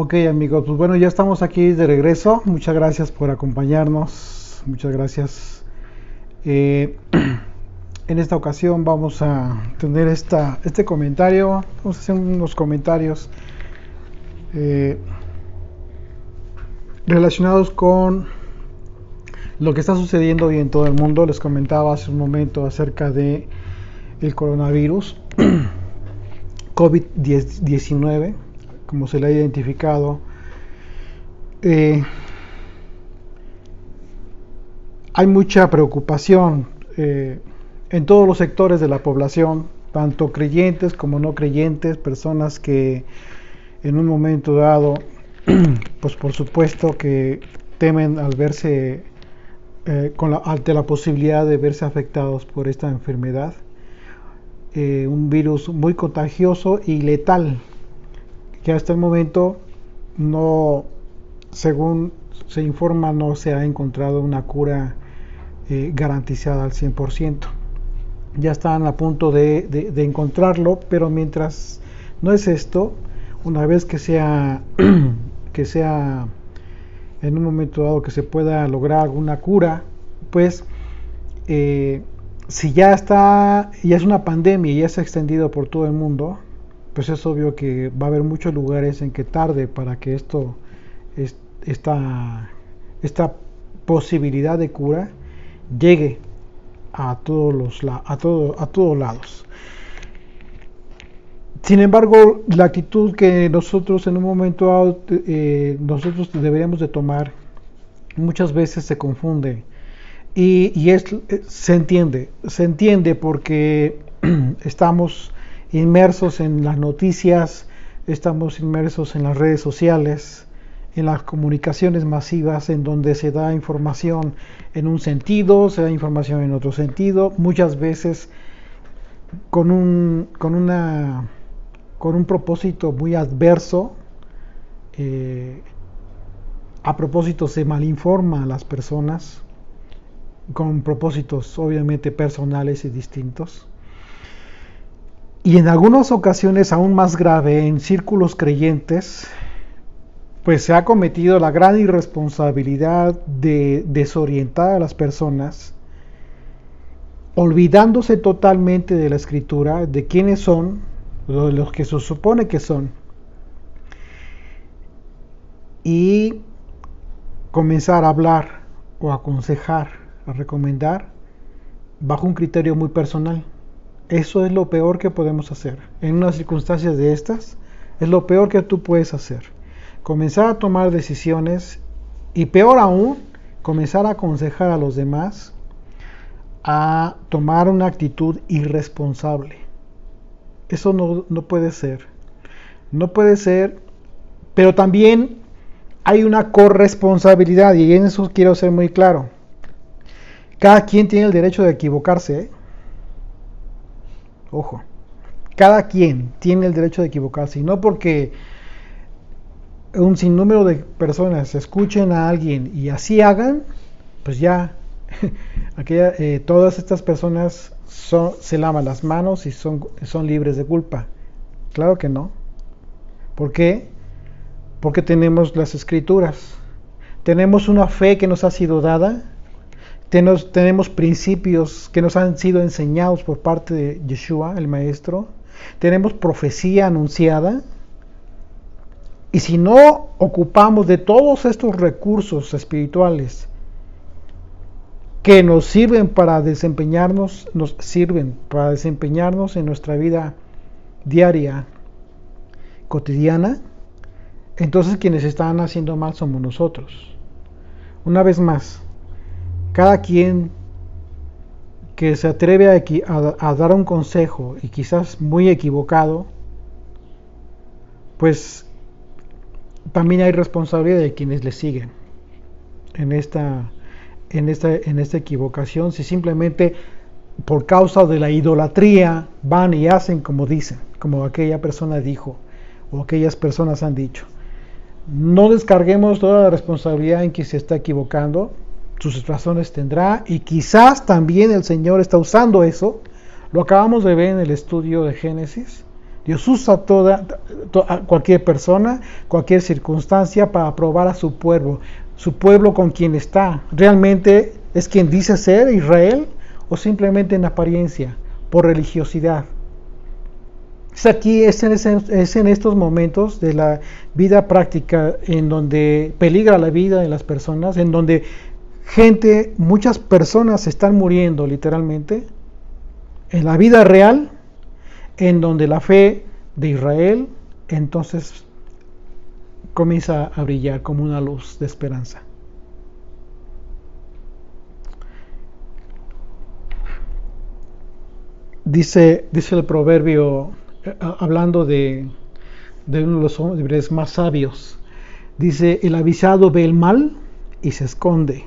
Ok, amigos, pues bueno, ya estamos aquí de regreso. Muchas gracias por acompañarnos. Muchas gracias. Eh, en esta ocasión vamos a tener este comentario. Vamos a hacer unos comentarios eh, relacionados con lo que está sucediendo hoy en todo el mundo. Les comentaba hace un momento acerca de el coronavirus COVID-19, como se le ha identificado. Eh, Hay mucha preocupación en todos los sectores de la población, tanto creyentes como no creyentes, personas que en un momento dado, pues por supuesto que temen al verse ante la posibilidad de verse afectados por esta enfermedad, un virus muy contagioso y letal, que hasta el momento no, según se informa, no se ha encontrado una cura garantizada al 100%. Ya están a punto de encontrarlo, pero mientras no es esto, una vez que sea en un momento dado que se pueda lograr una cura, pues si ya es una pandemia y ya se ha extendido por todo el mundo, pues es obvio que va a haber muchos lugares en que tarde para que esta posibilidad de cura llegue a todos lados. Sin embargo, la actitud que nosotros en un momento dado nosotros deberíamos de tomar muchas veces se confunde se entiende porque estamos inmersos en las noticias, estamos inmersos en las redes sociales, en las comunicaciones masivas, en donde se da información en un sentido, se da información en otro sentido, muchas veces con un propósito muy adverso. A propósito, se malinforma a las personas con propósitos obviamente personales y distintos. Y en algunas ocasiones, aún más grave, en círculos creyentes, pues se ha cometido la gran irresponsabilidad de desorientar a las personas, olvidándose totalmente de la Escritura, de quiénes son, de los que se supone que son, y comenzar a hablar o aconsejar, a recomendar bajo un criterio muy personal. Eso es lo peor que podemos hacer. En unas circunstancias de estas, es lo peor que tú puedes hacer. Comenzar a tomar decisiones y, peor aún, comenzar a aconsejar a los demás a tomar una actitud irresponsable. Eso no puede ser. No puede ser, pero también hay una corresponsabilidad, y en eso quiero ser muy claro. Cada quien tiene el derecho de equivocarse, ¿eh? Ojo, cada quien tiene el derecho de equivocarse, y no porque un sinnúmero de personas escuchen a alguien y así hagan, pues ya todas estas personas se lavan las manos y son libres de culpa. Claro que no. ¿Por qué? Porque tenemos las Escrituras, tenemos una fe que nos ha sido dada, tenemos principios que nos han sido enseñados por parte de Yeshua, el Maestro, tenemos profecía anunciada, y si no ocupamos de todos estos recursos espirituales que nos sirven para desempeñarnos en nuestra vida diaria, cotidiana, entonces quienes están haciendo mal somos nosotros. Una vez más, cada quien que se atreve a dar un consejo, y quizás muy equivocado, pues también hay responsabilidad de quienes le siguen en esta equivocación, si simplemente por causa de la idolatría van y hacen como dicen, como aquella persona dijo o aquellas personas han dicho. No descarguemos toda la responsabilidad en quien se está equivocando. Sus razones tendrá, y quizás también el Señor está usando eso. Lo acabamos de ver en el estudio de Génesis. Dios usa a cualquier persona, cualquier circunstancia para probar a su pueblo con quien está. ¿Realmente es quien dice ser Israel o simplemente en apariencia, por religiosidad? Es en estos momentos de la vida práctica en donde peligra la vida de las personas, en donde muchas personas están muriendo literalmente, en la vida real, en donde la fe de Israel entonces comienza a brillar como una luz de esperanza. Dice el proverbio, hablando de uno de los hombres más sabios, dice: el avisado ve el mal y se esconde,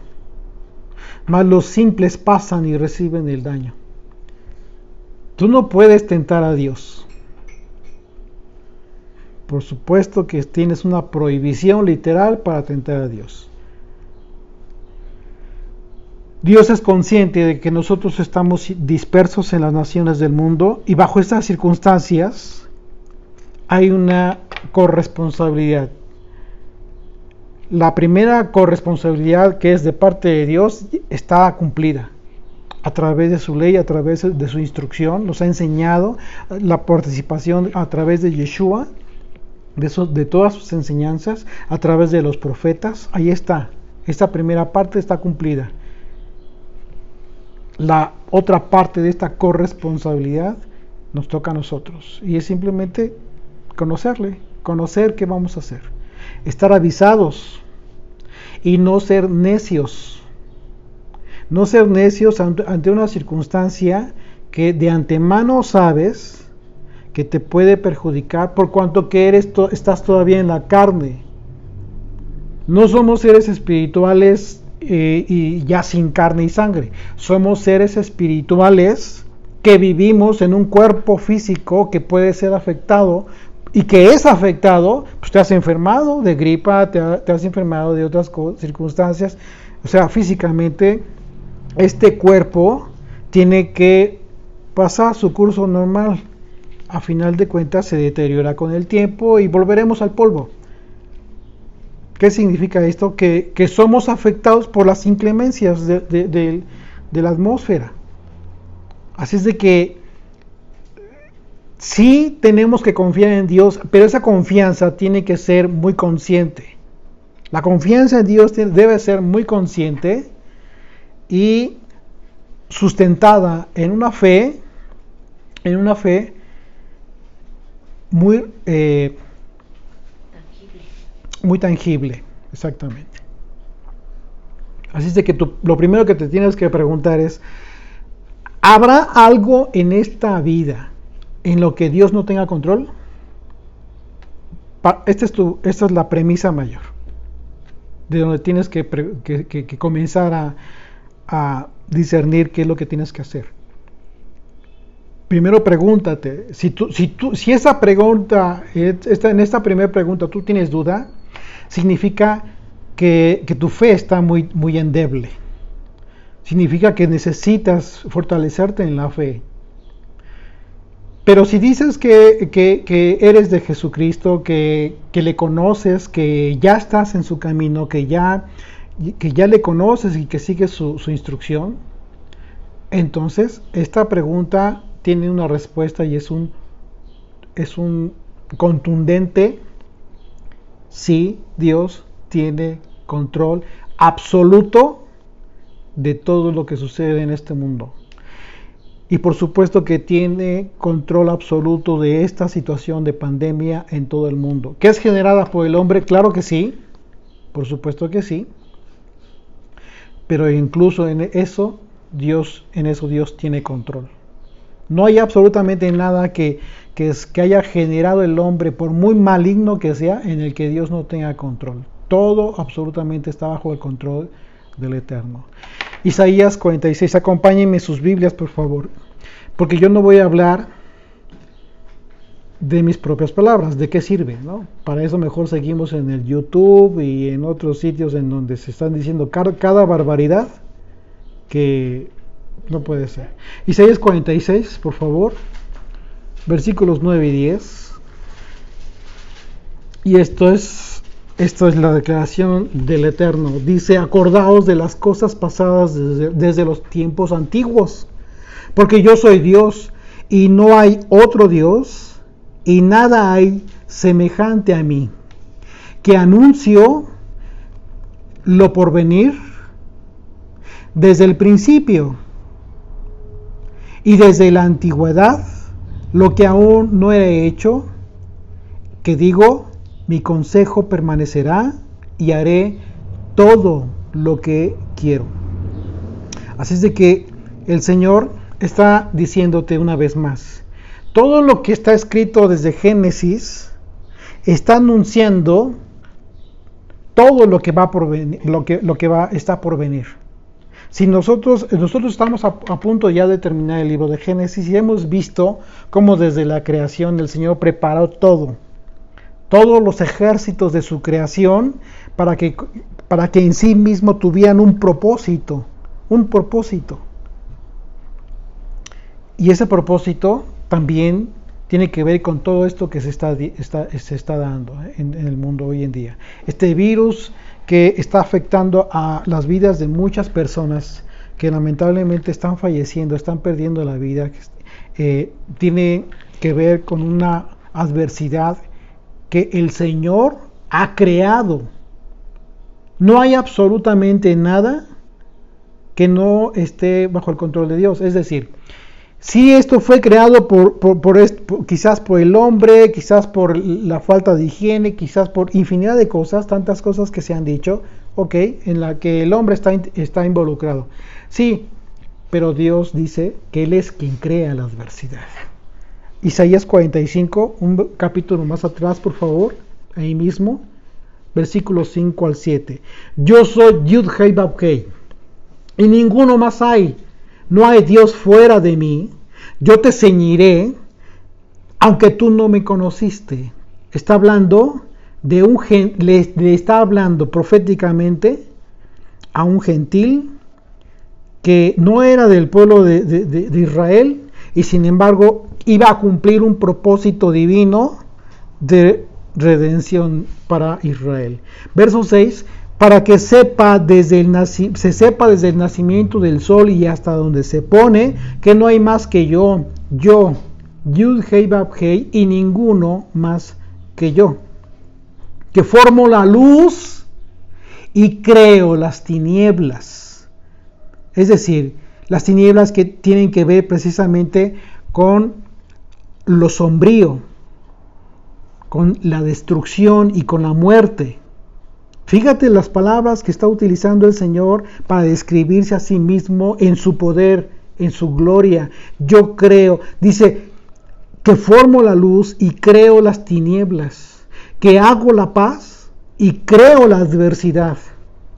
mas los simples pasan y reciben el daño. Tú no puedes tentar a Dios. Por supuesto que tienes una prohibición literal para tentar a Dios. Dios es consciente de que nosotros estamos dispersos en las naciones del mundo y bajo estas circunstancias hay una corresponsabilidad. La primera corresponsabilidad, que es de parte de Dios, está cumplida a través de su ley, a través de su instrucción. Nos ha enseñado la participación a través de Yeshua, de todas sus enseñanzas, a través de los profetas. Ahí está, esta primera parte está cumplida. La otra parte de esta corresponsabilidad nos toca a nosotros, y es simplemente conocer qué vamos a hacer, estar avisados y no ser necios ante una circunstancia que de antemano sabes que te puede perjudicar, por cuanto que estás todavía en la carne. No somos seres espirituales y ya sin carne y sangre. Somos seres espirituales que vivimos en un cuerpo físico que puede ser afectado, y que es afectado. Pues te has enfermado de gripa, te has enfermado de otras circunstancias. O sea, físicamente este cuerpo tiene que pasar su curso normal. A final de cuentas se deteriora con el tiempo y volveremos al polvo. ¿Qué significa esto? Que somos afectados por las inclemencias de la atmósfera. Así es de que sí tenemos que confiar en Dios, pero esa confianza tiene que ser muy consciente. La confianza en Dios debe ser muy consciente y sustentada en una fe muy tangible, exactamente. Así es de que lo primero que te tienes que preguntar es: ¿habrá algo en esta vida en lo que Dios no tenga control? Esta es la premisa mayor, de donde tienes que comenzar a discernir qué es lo que tienes que hacer. Primero pregúntate, si esa pregunta, en esta primera pregunta tú tienes duda, significa que tu fe está muy, muy endeble. Significa que necesitas fortalecerte en la fe. Pero si dices que eres de Jesucristo, que le conoces, que ya estás en su camino, que ya le conoces y que sigues su instrucción, entonces esta pregunta tiene una respuesta, y es un contundente: sí, Dios tiene control absoluto de todo lo que sucede en este mundo. Y por supuesto que tiene control absoluto de esta situación de pandemia en todo el mundo. ¿Que es generada por el hombre? Claro que sí, por supuesto que sí. Pero incluso en eso Dios tiene control. No hay absolutamente nada que haya generado el hombre, por muy maligno que sea, en el que Dios no tenga control. Todo absolutamente está bajo el control del Eterno. Isaías 46, acompáñenme sus Biblias, por favor, porque yo no voy a hablar de mis propias palabras. ¿De qué sirve, no? Para eso mejor seguimos en el YouTube y en otros sitios en donde se están diciendo cada barbaridad que no puede ser. Isaías 46, por favor. versículos 9 y 10. Y esto es la declaración del Eterno. Dice: acordaos de las cosas pasadas desde los tiempos antiguos, porque yo soy Dios y no hay otro Dios, y nada hay semejante a mí, que anuncio lo por venir desde el principio y desde la antigüedad, lo que aún no he hecho, que digo, mi consejo permanecerá y haré todo lo que quiero. Así es de que el Señor está diciéndote una vez más, todo lo que está escrito desde Génesis está anunciando todo lo que va por venir, está por venir. Si nosotros estamos a punto ya de terminar el libro de Génesis y hemos visto cómo desde la creación el Señor preparó todos los ejércitos de su creación para que en sí mismo tuvieran un propósito. Y ese propósito también tiene que ver con todo esto que se está dando en el mundo hoy en día. Este virus que está afectando a las vidas de muchas personas que lamentablemente están falleciendo, están perdiendo la vida, tiene que ver con una adversidad que el Señor ha creado. No hay absolutamente nada que no esté bajo el control de Dios. Es decir, si esto fue creado quizás por el hombre, quizás por la falta de higiene, quizás por infinidad de cosas, tantas cosas que se han dicho, en la que el hombre está involucrado. Sí, pero Dios dice que Él es quien crea la adversidad. Isaías 45, un capítulo más atrás, por favor, ahí mismo, versículos 5 al 7. Yo soy Yud-Hei Bab-Hei, y ninguno más hay. No hay Dios fuera de mí. Yo te ceñiré, aunque tú no me conociste. Está hablando le está hablando proféticamente a un gentil que no era del pueblo de Israel, y sin embargo iba a cumplir un propósito divino de redención para Israel. Verso 6. Para que se sepa desde el nacimiento del sol y hasta donde se pone, que no hay más que yo, Yud-Hei Bab-Hei, y ninguno más que yo, que formo la luz y creo las tinieblas. Es decir, las tinieblas que tienen que ver precisamente con lo sombrío, con la destrucción y con la muerte. Fíjate las palabras que está utilizando el Señor para describirse a sí mismo en su poder, en su gloria. Yo creo, dice, que formo la luz y creo las tinieblas, que hago la paz y creo la adversidad.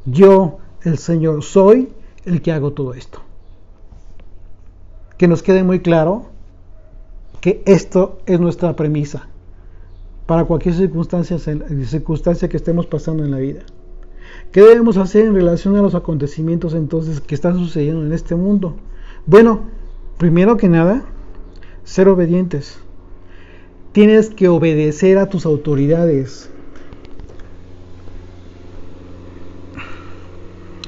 Yo, el Señor, soy el que hago todo esto. Que nos quede muy claro que esto es nuestra premisa para cualquier circunstancia que estemos pasando en la vida. ¿Qué debemos hacer en relación a los acontecimientos entonces que están sucediendo en este mundo? Bueno, primero que nada, ser obedientes. Tienes que obedecer a tus autoridades.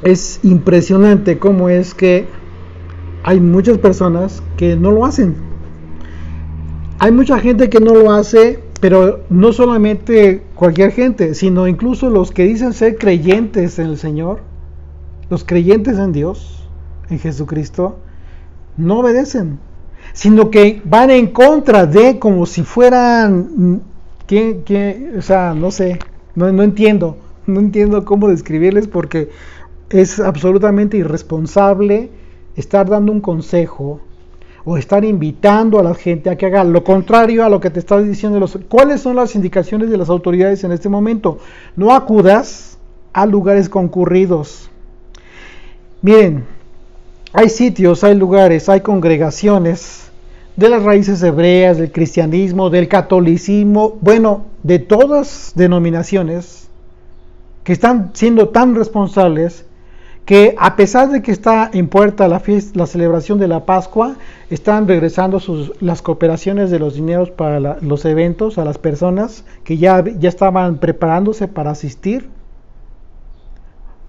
Es impresionante cómo es que hay muchas personas que no lo hacen. Hay mucha gente que no lo hace, pero no solamente cualquier gente, sino incluso los que dicen ser creyentes en el Señor, los creyentes en Dios, en Jesucristo, no obedecen, sino que van en contra de, como si fueran, o sea, no sé, no entiendo cómo describirles, porque es absolutamente irresponsable estar dando un consejo o estar invitando a la gente a que haga lo contrario a lo que te está diciendo. ¿Cuáles son las indicaciones de las autoridades en este momento? No acudas a lugares concurridos. Miren, hay sitios, hay lugares, hay congregaciones de las raíces hebreas, del cristianismo, del catolicismo, bueno, de todas denominaciones que están siendo tan responsables que a pesar de que está en puerta la fiesta, la celebración de la Pascua, están regresando las cooperaciones de los dineros para los eventos a las personas que ya estaban preparándose para asistir,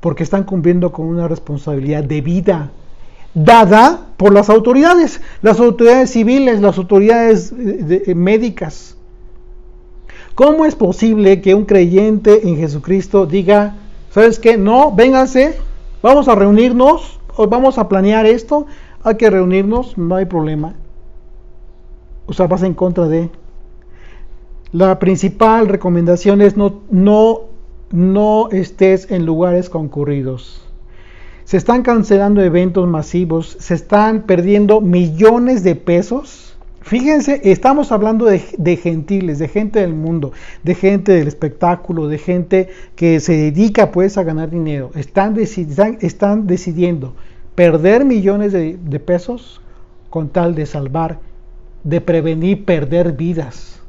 porque están cumpliendo con una responsabilidad de vida dada por las autoridades civiles, las autoridades médicas. ¿Cómo es posible que un creyente en Jesucristo diga, ¿sabes qué? No, vénganse, vamos a reunirnos, o vamos a planear esto, hay que reunirnos, no hay problema? O sea, vas en contra de. La principal recomendación es no estés en lugares concurridos. Se están cancelando eventos masivos, se están perdiendo millones de pesos. Fíjense, estamos hablando de gentiles, de gente del mundo, de gente del espectáculo, de gente que se dedica pues a ganar dinero. Están decidiendo perder millones de pesos con tal de salvar, de prevenir perder vidas,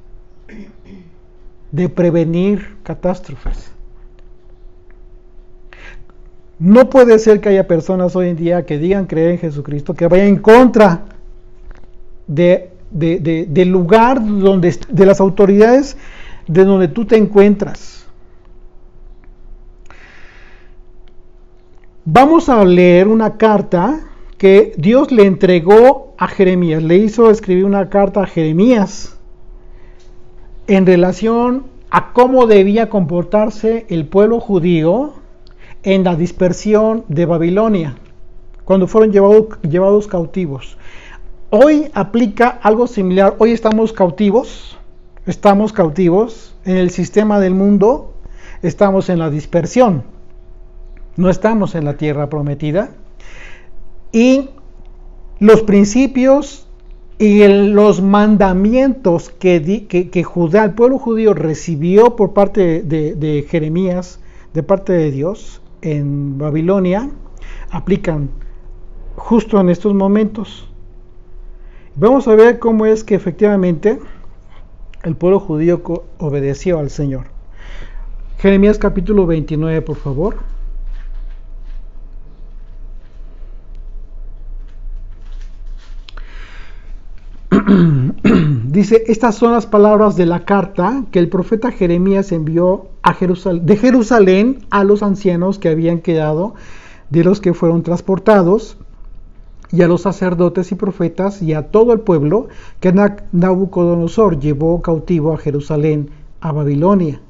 de prevenir catástrofes. No puede ser que haya personas hoy en día que digan creer en Jesucristo, que vayan en contra del lugar de las autoridades de donde tú te encuentras. Vamos a leer una carta que Dios le entregó a Jeremías. Le hizo escribir una carta a Jeremías en relación a cómo debía comportarse el pueblo judío en la dispersión de Babilonia, cuando fueron llevados cautivos. Hoy aplica algo similar. Hoy estamos cautivos en el sistema del mundo, estamos en la dispersión, no estamos en la tierra prometida, y los principios y los mandamientos que Judá, el pueblo judío, recibió por parte de Jeremías, de parte de Dios en Babilonia, aplican justo en estos momentos. Vamos a ver cómo es que efectivamente el pueblo judío obedeció al Señor. Jeremías capítulo 29, por favor. Dice, estas son las palabras de la carta que el profeta Jeremías envió de Jerusalén a los ancianos que habían quedado de los que fueron transportados, y a los sacerdotes y profetas, y a todo el pueblo que Nabucodonosor llevó cautivo a Jerusalén, a Babilonia.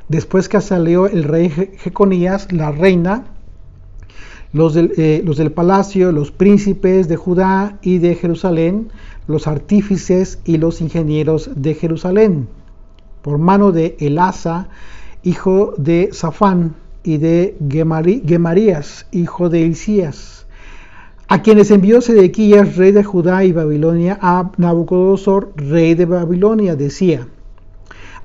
Después que salió el rey Jeconías, la reina, los del palacio, los príncipes de Judá y de Jerusalén, los artífices y los ingenieros de Jerusalén, por mano de Elasa, hijo de Safán, y de Gemarías, hijo de Hilcías, a quienes envió Sedequías, rey de Judá y Babilonia, a Nabucodonosor, rey de Babilonia, decía: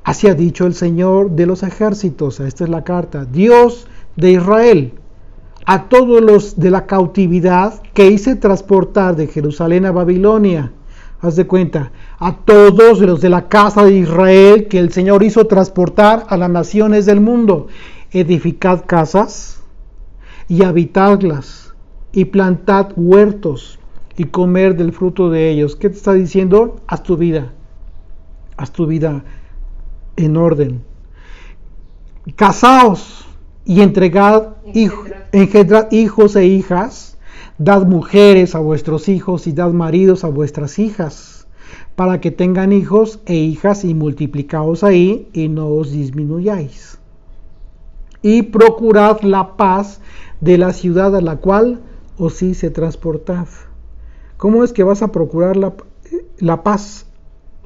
así ha dicho el Señor de los ejércitos, esta es la carta, Dios de Israel, a todos los de la cautividad que hice transportar de Jerusalén a Babilonia. Haz de cuenta, a todos los de la casa de Israel que el Señor hizo transportar a las naciones del mundo, edificad casas y habitadlas, y plantad huertos y comer del fruto de ellos. ¿Qué te está diciendo? Haz tu vida en orden. Casaos y engendrad hijos e hijas. Dad mujeres a vuestros hijos y dad maridos a vuestras hijas, para que tengan hijos e hijas, y multiplicaos ahí y no os disminuyáis. Y procurad la paz de la ciudad a la cual os hice transportad. ¿Cómo es que vas a procurar la paz?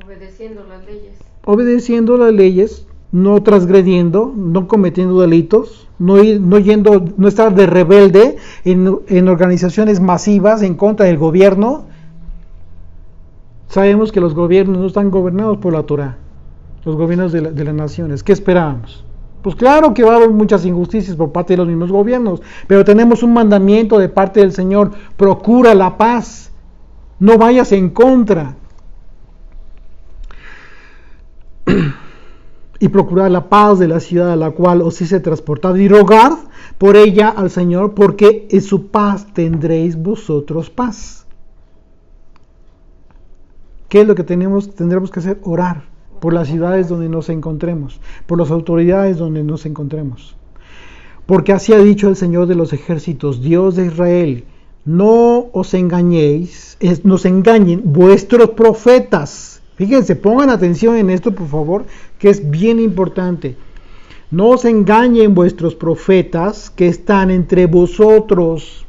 Obedeciendo las leyes. Obedeciendo las leyes, no transgrediendo, no cometiendo delitos, no estar de rebelde en organizaciones masivas en contra del gobierno. Sabemos que los gobiernos no están gobernados por la Torah, los gobiernos de las naciones. ¿Qué esperábamos? Pues claro que va a haber muchas injusticias por parte de los mismos gobiernos, pero tenemos un mandamiento de parte del Señor: procura la paz, no vayas en contra. y procurar la paz de la ciudad a la cual os hice transportar, y rogad por ella al Señor, porque en su paz tendréis vosotros paz. ¿Qué es lo que tendremos que hacer? Orar por las ciudades donde nos encontremos, por las autoridades donde nos encontremos. Porque así ha dicho el Señor de los ejércitos, Dios de Israel: no os engañéis, nos engañen vuestros profetas. Fíjense, pongan atención en esto, por favor, que es bien importante. No os engañen vuestros profetas que están entre vosotros,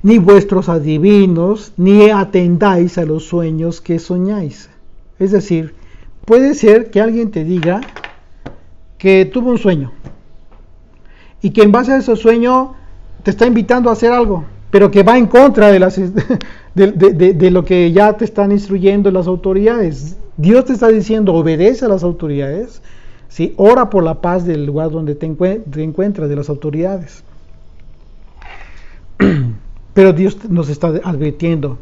ni vuestros adivinos, ni atendáis a los sueños que soñáis. Es decir, puede ser que alguien te diga que tuvo un sueño y que en base a ese sueño te está invitando a hacer algo, pero que va en contra de lo que ya te están instruyendo las autoridades. Dios te está diciendo: obedece a las autoridades, ¿sí? Ora por la paz del lugar donde te encuentras, de las autoridades. Pero Dios nos está advirtiendo,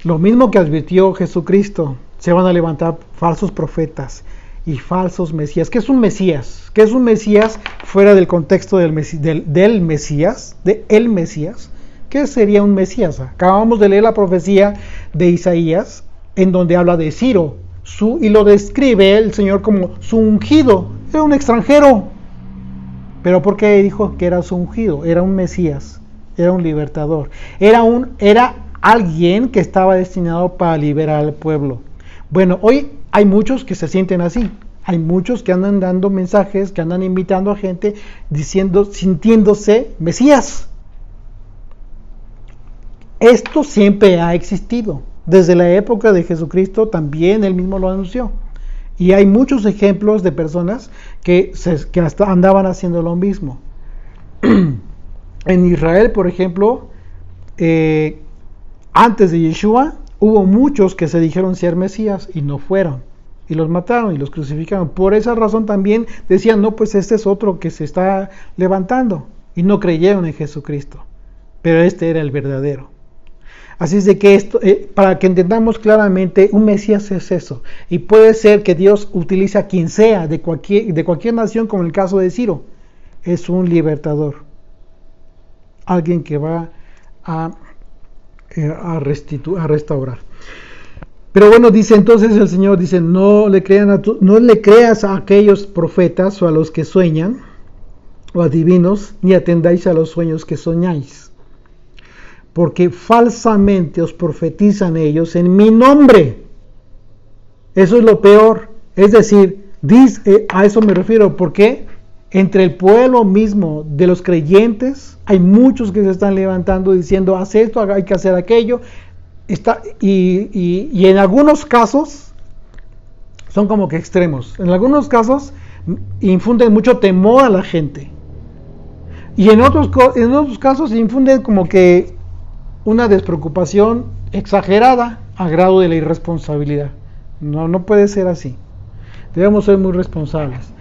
lo mismo que advirtió Jesucristo: se van a levantar falsos profetas y falsos mesías. ¿Qué es un mesías? ¿Qué es un mesías fuera del contexto del Mesías? ¿Qué sería un mesías? Acabamos de leer la profecía de Isaías, en donde habla de Ciro, y lo describe el Señor como su ungido. Era un extranjero. ¿Pero por qué dijo que era su ungido? Era un mesías, era un libertador, era alguien que estaba destinado para liberar al pueblo. Bueno, hoy hay muchos que se sienten así. Hay muchos que andan dando mensajes, que andan invitando a gente, sintiéndose mesías. Esto siempre ha existido. Desde la época de Jesucristo también él mismo lo anunció. Y hay muchos ejemplos de personas que hasta andaban haciendo lo mismo. En Israel, por ejemplo, antes de Yeshua, hubo muchos que se dijeron ser mesías y no fueron. Y los mataron y los crucificaron. Por esa razón también decían: no, pues este es otro que se está levantando. Y no creyeron en Jesucristo. Pero este era el verdadero. Así es de que esto, para que entendamos claramente, un mesías es eso. Y puede ser que Dios utilice a quien sea, de cualquier nación, como en el caso de Ciro. Es un libertador. Alguien que va a restaurar. Pero bueno, dice entonces el Señor, dice: no le creas a aquellos profetas o a los que sueñan o adivinos, ni atendáis a los sueños que soñáis, porque falsamente os profetizan ellos en mi nombre. Eso es lo peor. Es decir, a eso me refiero, porque entre el pueblo mismo de los creyentes hay muchos que se están levantando diciendo: haz esto, hay que hacer aquello. Y en algunos casos son como que extremos. En algunos casos infunden mucho temor a la gente. Y en otros casos infunden como que una despreocupación exagerada a grado de la irresponsabilidad. No puede ser así. Debemos ser muy responsables.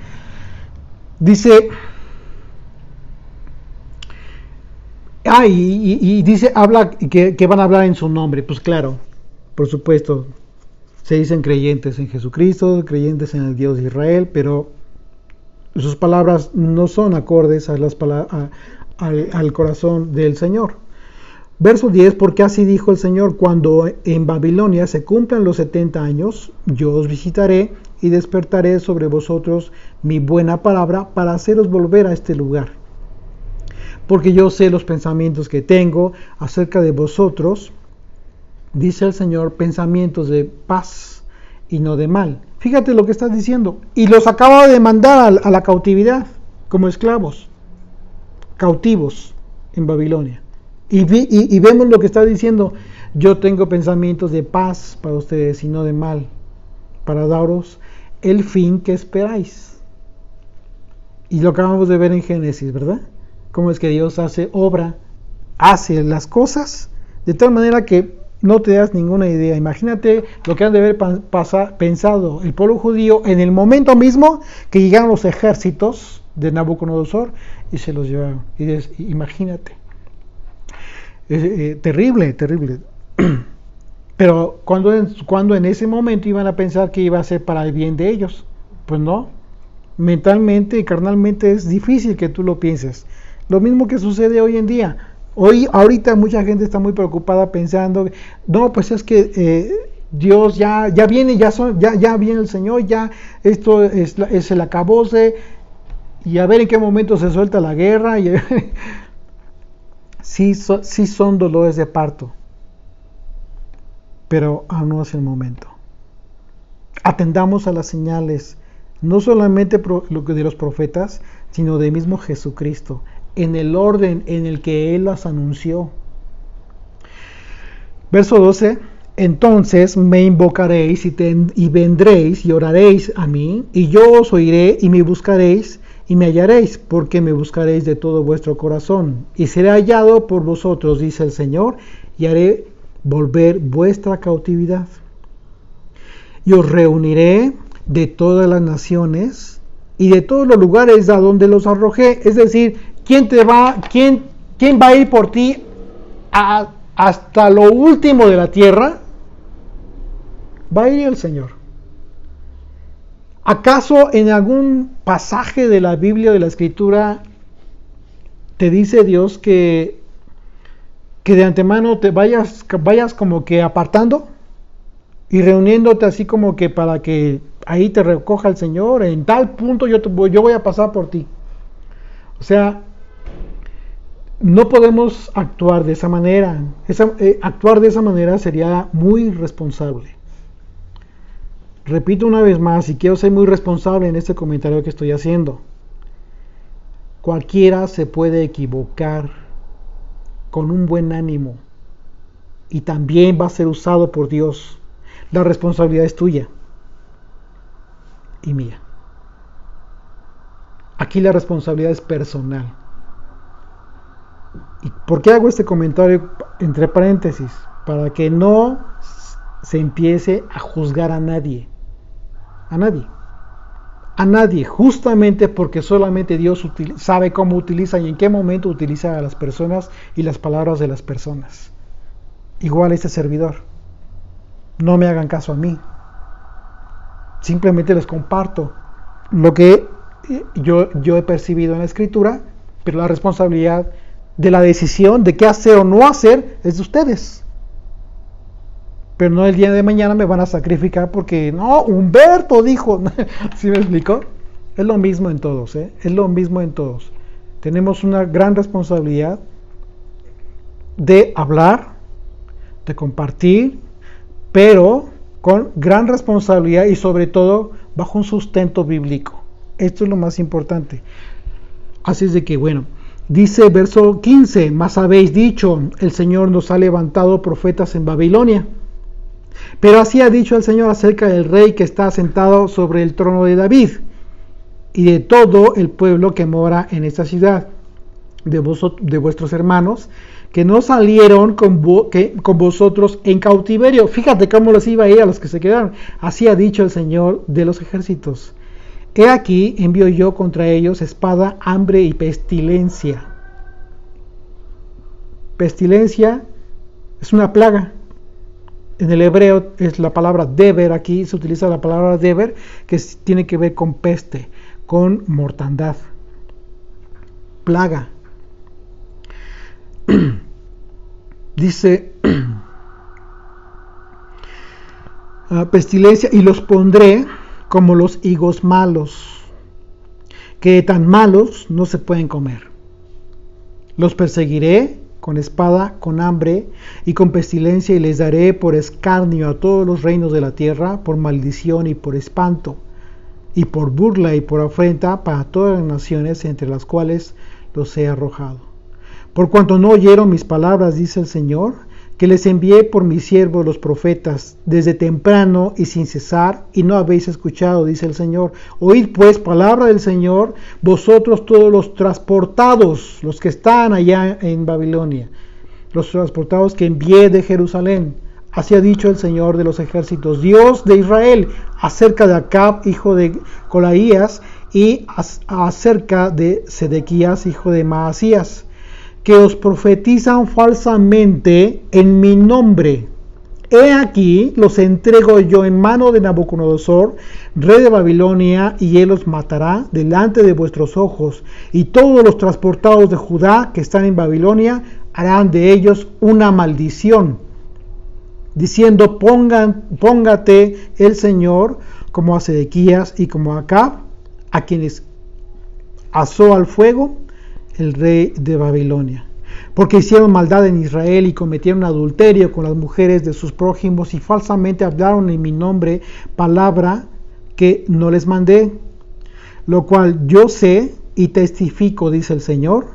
Dice, dice, habla que van a hablar en su nombre. Pues claro, por supuesto, se dicen creyentes en Jesucristo, creyentes en el Dios de Israel, pero sus palabras no son acordes a al corazón del Señor. Verso 10, porque así dijo el Señor: cuando en Babilonia se cumplan los 70 años, yo os visitaré y despertaré sobre vosotros mi buena palabra para haceros volver a este lugar. Porque yo sé los pensamientos que tengo acerca de vosotros, dice el Señor, pensamientos de paz y no de mal. Fíjate lo que está diciendo. Y los acaba de mandar a la cautividad como esclavos, cautivos en Babilonia. Y vemos lo que está diciendo: yo tengo pensamientos de paz para ustedes y no de mal, para daros el fin que esperáis. Y lo acabamos de ver en Génesis, ¿verdad? Cómo es que Dios hace las cosas de tal manera que no te das ninguna idea. Imagínate lo que han de haber pensado el pueblo judío en el momento mismo que llegaron los ejércitos de Nabucodonosor y se los llevaron. Imagínate. Terrible. Pero cuando en ese momento iban a pensar que iba a ser para el bien de ellos, Pues no, mentalmente y carnalmente es difícil que tú lo pienses. Lo mismo que sucede hoy en día. Ahorita mucha gente está muy preocupada pensando, no, pues es que Dios ya viene, ya viene el Señor, ya esto es el acabose, y a ver en qué momento se suelta la guerra. Sí son dolores de parto, pero aún no es el momento. Atendamos a las señales, no solamente de los profetas, sino de mismo Jesucristo, en el orden en el que Él las anunció. Verso 12: entonces me invocaréis y vendréis y oraréis a mí, y yo os oiré y me buscaréis y me hallaréis, porque me buscaréis de todo vuestro corazón, y seré hallado por vosotros, dice el Señor, y haré volver vuestra cautividad. Y os reuniré de todas las naciones y de todos los lugares a donde los arrojé. Es decir, ¿quién va a ir por ti hasta lo último de la tierra? Va a ir el Señor. ¿Acaso en algún pasaje de la Biblia, de la Escritura, te dice Dios que de antemano te vayas como que apartando y reuniéndote así como que para que ahí te recoja el Señor? En tal punto yo voy a pasar por ti. O sea, no podemos actuar de esa manera. Actuar de esa manera sería muy irresponsable. Repito una vez más, y quiero ser muy responsable en este comentario que estoy haciendo. Cualquiera se puede equivocar con un buen ánimo y también va a ser usado por Dios. La responsabilidad es tuya y mía. Aquí la responsabilidad es personal. ¿Y por qué hago este comentario entre paréntesis? Para que no se empiece a juzgar a nadie. A nadie, justamente porque solamente Dios sabe cómo utiliza y en qué momento utiliza a las personas y las palabras de las personas. Igual este servidor. No me hagan caso a mí. Simplemente les comparto lo que yo he percibido en la Escritura, pero la responsabilidad de la decisión de qué hacer o no hacer es de ustedes. Pero no el día de mañana me van a sacrificar porque no, Humberto dijo. ¿Sí me explicó? Es lo mismo en todos, es lo mismo en todos. Tenemos una gran responsabilidad de hablar, de compartir, pero con gran responsabilidad y sobre todo bajo un sustento bíblico. Esto es lo más importante. Así es de que, bueno, dice verso 15: mas habéis dicho, el Señor nos ha levantado profetas en Babilonia. Pero así ha dicho el Señor acerca del rey que está sentado sobre el trono de David y de todo el pueblo que mora en esta ciudad, de vuestros hermanos, que no salieron con vosotros en cautiverio. Fíjate cómo les iba a ir a los que se quedaron. Así ha dicho el Señor de los ejércitos. He aquí envío yo contra ellos espada, hambre y pestilencia. Pestilencia es una plaga. En el hebreo es la palabra deber, aquí se utiliza la palabra deber, que tiene que ver con peste, con mortandad, plaga. Dice pestilencia, y los pondré como los higos malos, que tan malos no se pueden comer. Los perseguiré con espada, con hambre y con pestilencia, y les daré por escarnio a todos los reinos de la tierra, por maldición y por espanto, y por burla y por afrenta para todas las naciones entre las cuales los he arrojado. Por cuanto no oyeron mis palabras, dice el Señor, que les envié por mis siervos los profetas, desde temprano y sin cesar, y no habéis escuchado, dice el Señor. Oíd pues palabra del Señor, vosotros todos los transportados, los que están allá en Babilonia, los transportados que envié de Jerusalén. Así ha dicho el Señor de los ejércitos, Dios de Israel, acerca de Acab, hijo de Colaías, y acerca de Sedequías, hijo de Maasías, que os profetizan falsamente en mi nombre. he aquí, los entrego yo en mano de Nabucodonosor, rey de Babilonia, y él los matará delante de vuestros ojos, y todos los transportados de Judá que están en Babilonia harán de ellos una maldición, diciendo, póngate el Señor como a Sedequías y como a Acab, a quienes asó al fuego el rey de Babilonia. Porque hicieron maldad en Israel y cometieron adulterio con las mujeres de sus prójimos y falsamente hablaron en mi nombre palabra que no les mandé, lo cual yo sé y testifico, dice el Señor.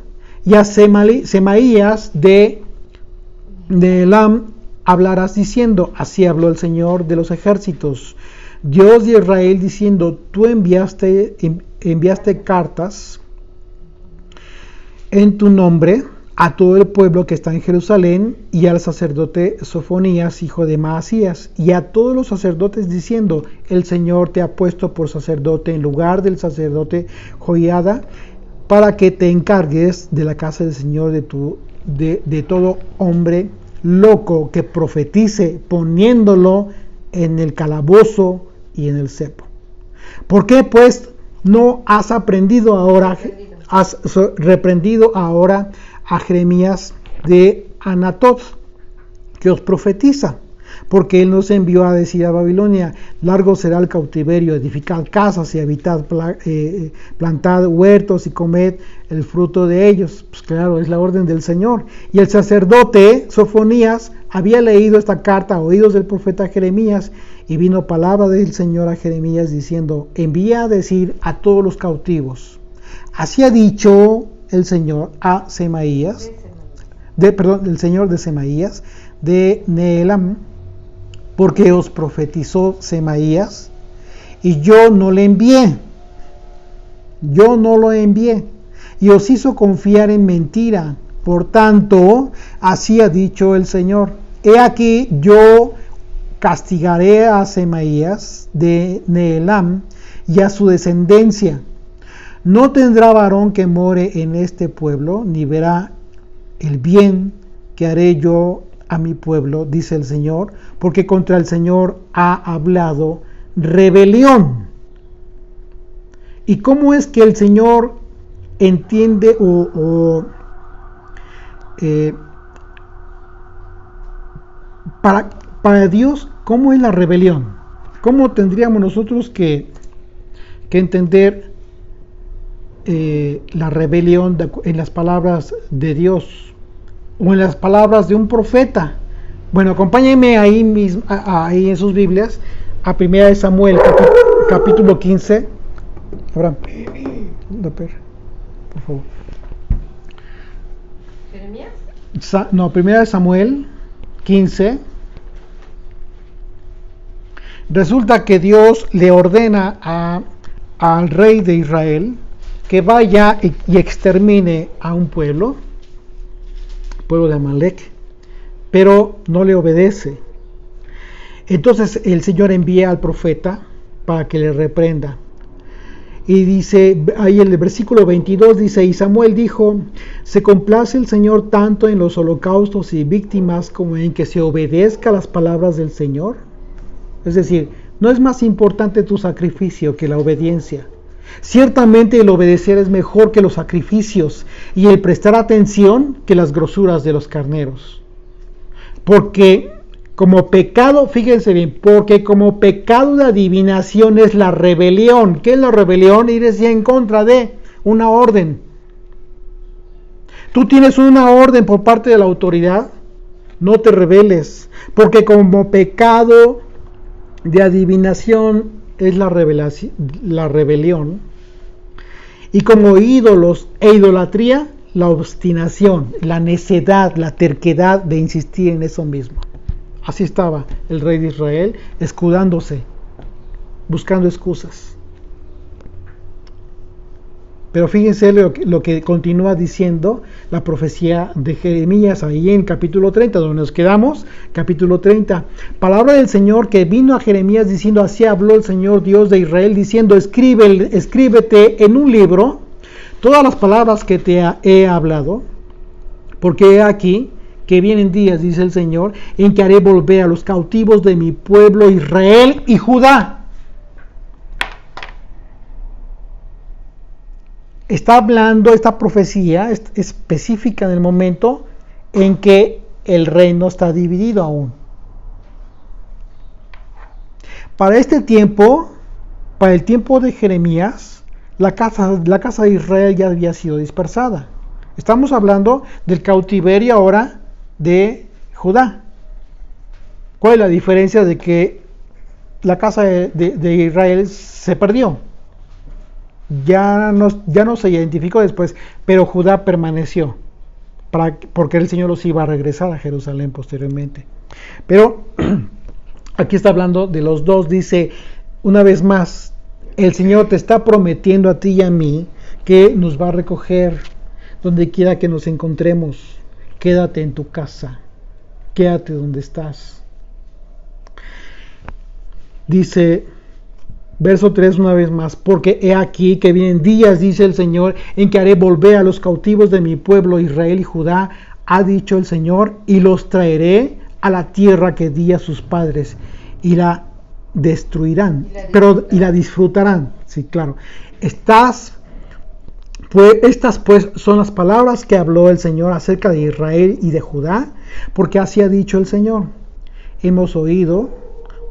Y a Semaías de Elam hablarás diciendo, así habló el Señor de los ejércitos, Dios de Israel, diciendo, tú enviaste cartas en tu nombre a todo el pueblo que está en Jerusalén y al sacerdote Sofonías, hijo de Maasías, y a todos los sacerdotes diciendo, el Señor te ha puesto por sacerdote en lugar del sacerdote Joiada, para que te encargues de la casa del Señor, de todo hombre loco que profetice, poniéndolo en el calabozo y en el cepo. ¿Por qué pues no has reprendido ahora a Jeremías de Anatot, que os profetiza? Porque él nos envió a decir a Babilonia, largo será el cautiverio, edificad casas y habitad, plantad huertos y comed el fruto de ellos. Pues claro, es la orden del Señor. Y el sacerdote Sofonías había leído esta carta a oídos del profeta Jeremías, y vino palabra del Señor a Jeremías diciendo, envía a decir a todos los cautivos, así ha dicho el Señor a Semaías, el Señor de Semaías, de Nehelam, porque os profetizó Semaías, y yo no lo envié, y os hizo confiar en mentira. Por tanto, así ha dicho el Señor, he aquí yo castigaré a Semaías de Nehelam y a su descendencia. No tendrá varón que more en este pueblo, ni verá el bien que haré yo a mi pueblo, dice el Señor, porque contra el Señor ha hablado rebelión. ¿Y cómo es que el Señor entiende para Dios, cómo es la rebelión? ¿Cómo tendríamos nosotros que entender la rebelión en las palabras de Dios o en las palabras de un profeta? Bueno, acompáñenme ahí en sus Biblias a 1 Samuel capítulo 15. Abraham, por favor. ¿Jeremías? 1 Samuel 15. Resulta que Dios le ordena al rey de Israel que vaya y extermine a un pueblo de Amalek, pero no le obedece. Entonces el Señor envía al profeta para que le reprenda. Y dice, ahí el versículo 22 dice, y Samuel dijo, ¿se complace el Señor tanto en los holocaustos y víctimas como en que se obedezca las palabras del Señor? Es decir, no es más importante tu sacrificio que la obediencia. Ciertamente el obedecer es mejor que los sacrificios y el prestar atención que las grosuras de los carneros. Porque como pecado, fíjense bien, porque como pecado de adivinación es la rebelión. ¿Qué es la rebelión? Ir en contra de una orden. Tú tienes una orden por parte de la autoridad, no te rebeles, porque como pecado de adivinación es la rebelión, y como ídolos e idolatría, la obstinación, la necedad, la terquedad de insistir en eso mismo. Así estaba el rey de Israel, escudándose, buscando excusas. Pero fíjense lo que continúa diciendo la profecía de Jeremías ahí en capítulo 30, donde nos quedamos, capítulo 30. Palabra del Señor que vino a Jeremías diciendo, así habló el Señor Dios de Israel, diciendo, escríbete en un libro todas las palabras que te he hablado, porque he aquí que vienen días, dice el Señor, en que haré volver a los cautivos de mi pueblo Israel y Judá. Está hablando esta profecía específica en el momento en que el reino está dividido aún. Para este tiempo, para el tiempo de Jeremías, la casa de Israel ya había sido dispersada. Estamos hablando del cautiverio ahora de Judá. ¿Cuál es la diferencia de que la casa de Israel se perdió? Ya no se identificó después, pero Judá permaneció, porque el Señor los iba a regresar a Jerusalén posteriormente. Pero aquí está hablando de los dos, dice una vez más, el Señor te está prometiendo a ti y a mí que nos va a recoger donde quiera que nos encontremos. Quédate en tu casa, quédate donde estás. Dice verso 3 una vez más, porque he aquí que vienen días, dice el Señor, en que haré volver a los cautivos de mi pueblo Israel y Judá, ha dicho el Señor, y los traeré a la tierra que di a sus padres, y la destruirán, y la disfrutarán. Sí, claro. Estas pues son las palabras que habló el Señor acerca de Israel y de Judá, porque así ha dicho el Señor. Hemos oído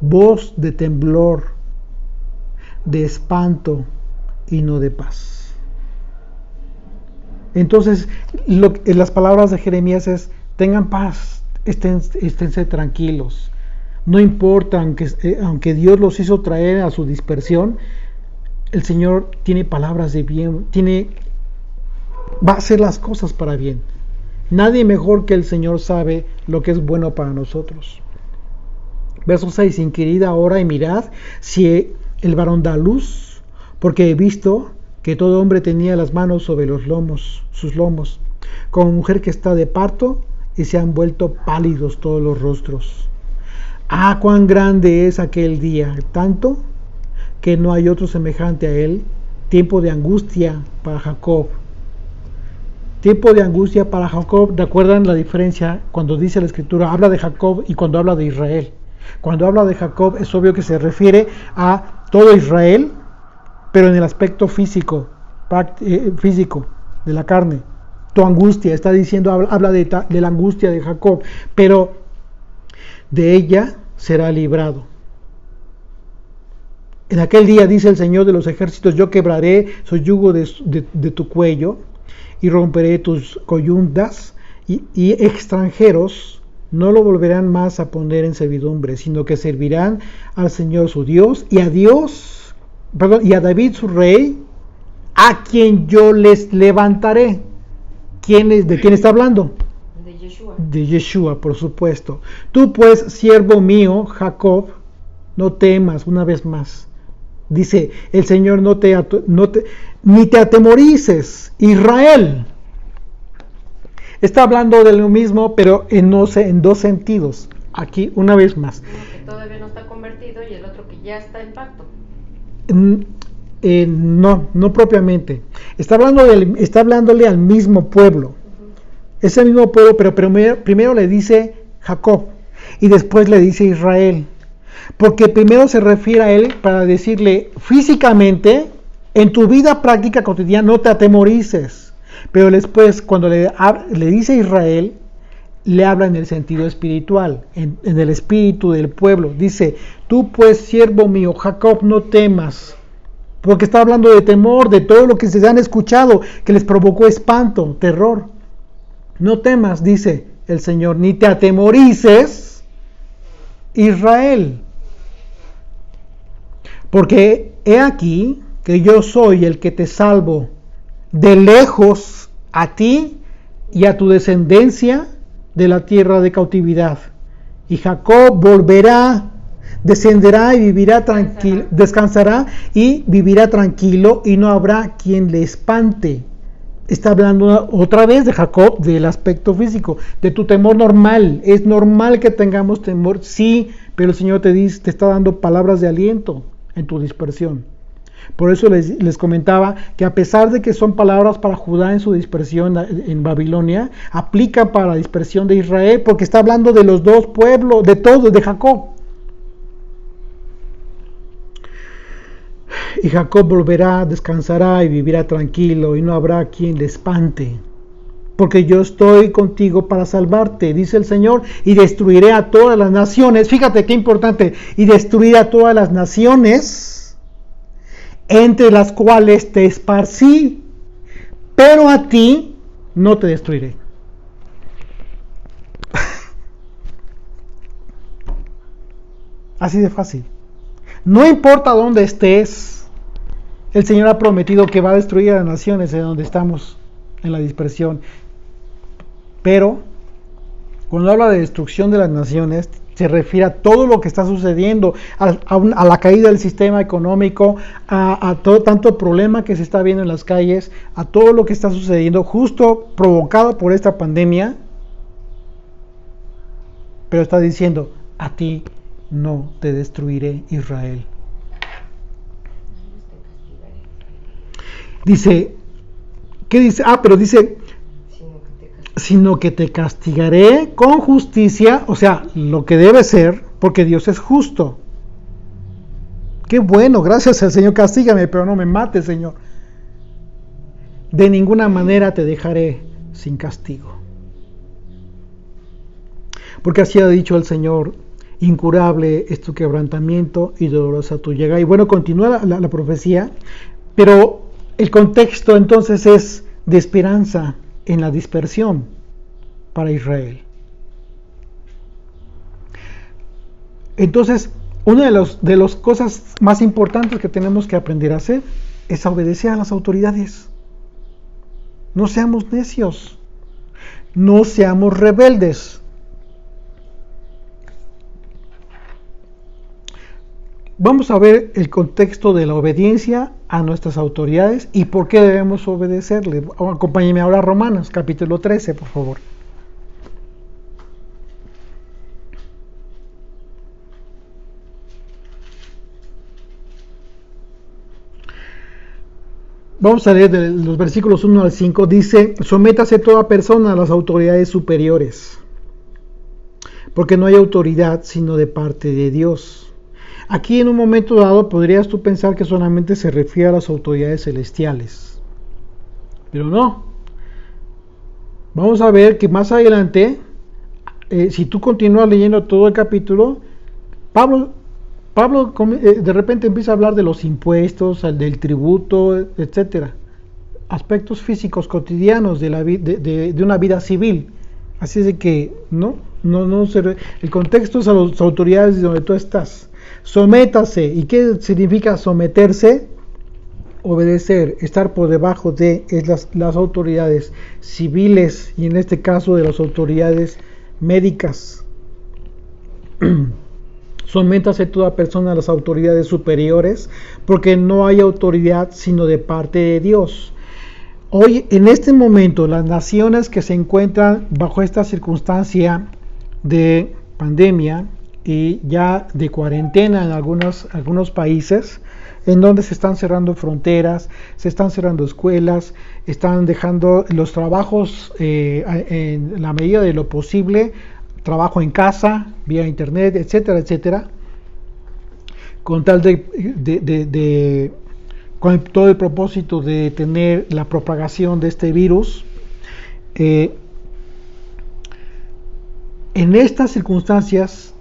voz de temblor, de espanto y no de paz. Entonces, las palabras de Jeremías es: tengan paz, esténse tranquilos. No importa, aunque Dios los hizo traer a su dispersión, el Señor tiene palabras de bien, va a hacer las cosas para bien. Nadie mejor que el Señor sabe lo que es bueno para nosotros. Verso 6: inquirid ahora y mirad si el varón da luz, porque he visto que todo hombre tenía las manos sobre sus lomos, como mujer que está de parto, y se han vuelto pálidos todos los rostros. Ah, cuán grande es aquel día, tanto que no hay otro semejante a él, tiempo de angustia para Jacob. Tiempo de angustia para Jacob. ¿Recuerdan la diferencia cuando dice la Escritura, habla de Jacob y cuando habla de Israel? Cuando habla de Jacob es obvio que se refiere a todo Israel, pero en el aspecto físico de la carne. Tu angustia, está diciendo, habla de la angustia de Jacob, pero de ella será librado. En aquel día, dice el Señor de los ejércitos, yo quebraré su yugo de tu cuello y romperé tus coyundas, y extranjeros no lo volverán más a poner en servidumbre, sino que servirán al Señor su Dios y a David su rey, a quien yo les levantaré. ¿De quién está hablando? De Yeshua. De Yeshua, por supuesto. Tú pues, siervo mío, Jacob, no temas, una vez más. Dice el Señor, ni te atemorices, Israel. Está hablando de lo mismo, pero en dos sentidos. Aquí, una vez más. Uno que todavía no está convertido y el otro que ya está en pacto. No propiamente. Está hablándole al mismo pueblo. Uh-huh. Es el mismo pueblo, pero primero le dice Jacob y después le dice Israel. Porque primero se refiere a él para decirle físicamente, en tu vida práctica cotidiana no te atemorices. Pero después, cuando le dice Israel, le habla en el sentido espiritual, en el espíritu del pueblo. Dice, tú pues, siervo mío, Jacob, no temas. Porque está hablando de temor, de todo lo que se han escuchado, que les provocó espanto, terror. No temas, dice el Señor, ni te atemorices, Israel. Porque he aquí que yo soy el que te salvo de lejos a ti y a tu descendencia de la tierra de cautividad. Y Jacob volverá, descenderá y vivirá tranquilo, descansará y vivirá tranquilo, y no habrá quien le espante. Está hablando otra vez de Jacob, del aspecto físico, de tu temor normal. Es normal que tengamos temor, sí, pero el Señor te está dando palabras de aliento en tu dispersión. Por eso les comentaba que a pesar de que son palabras para Judá en su dispersión en Babilonia, aplican para la dispersión de Israel, porque está hablando de los dos pueblos, de todos, de Jacob. Y Jacob volverá, descansará y vivirá tranquilo, y no habrá quien le espante. Porque yo estoy contigo para salvarte, dice el Señor, y destruiré a todas las naciones. Fíjate qué importante, y destruiré a todas las naciones, entre las cuales te esparcí, pero a ti no te destruiré. Así de fácil. No importa dónde estés, el Señor ha prometido que va a destruir a las naciones en donde estamos en la dispersión. Pero cuando habla de destrucción de las naciones, se refiere a todo lo que está sucediendo, a la caída del sistema económico, a todo tanto problema que se está viendo en las calles, a todo lo que está sucediendo justo provocado por esta pandemia. Pero está diciendo, a ti no te destruiré, Israel. Dice, ¿qué dice? Pero dice, sino que te castigaré con justicia, o sea, lo que debe ser, porque Dios es justo. Qué bueno, gracias al Señor, castígame, pero no me mates, Señor. De ninguna manera te dejaré sin castigo. Porque así ha dicho el Señor, incurable es tu quebrantamiento y dolorosa tu llegada. Y bueno, continúa la profecía, pero el contexto entonces es de esperanza en la dispersión para Israel. Entonces, una de las cosas más importantes que tenemos que aprender a hacer es a obedecer a las autoridades. No seamos necios, no seamos rebeldes. Vamos a ver el contexto de la obediencia a nuestras autoridades y por qué debemos obedecerle. Acompáñenme ahora a Romanos, capítulo 13, por favor. Vamos a leer de los versículos 1 al 5. Dice, sométase toda persona a las autoridades superiores, porque no hay autoridad sino de parte de Dios. Aquí en un momento dado podrías tú pensar que solamente se refiere a las autoridades celestiales, pero no. Vamos a ver que más adelante, si tú continúas leyendo todo el capítulo, Pablo de repente empieza a hablar de los impuestos, del tributo, etcétera, aspectos físicos cotidianos de una vida civil. Así es de que el contexto es a las autoridades donde tú estás. Sométase. ¿Y qué significa someterse? Obedecer, estar por debajo de las autoridades civiles y en este caso de las autoridades médicas. Sométase toda persona a las autoridades superiores, porque no hay autoridad sino de parte de Dios. Hoy, en este momento, las naciones que se encuentran bajo esta circunstancia de pandemia y ya de cuarentena en algunos países, en donde se están cerrando fronteras, se están cerrando escuelas, están dejando los trabajos en la medida de lo posible, trabajo en casa, vía internet, etcétera, etcétera, con tal con todo el propósito de detener la propagación de este virus. En estas circunstancias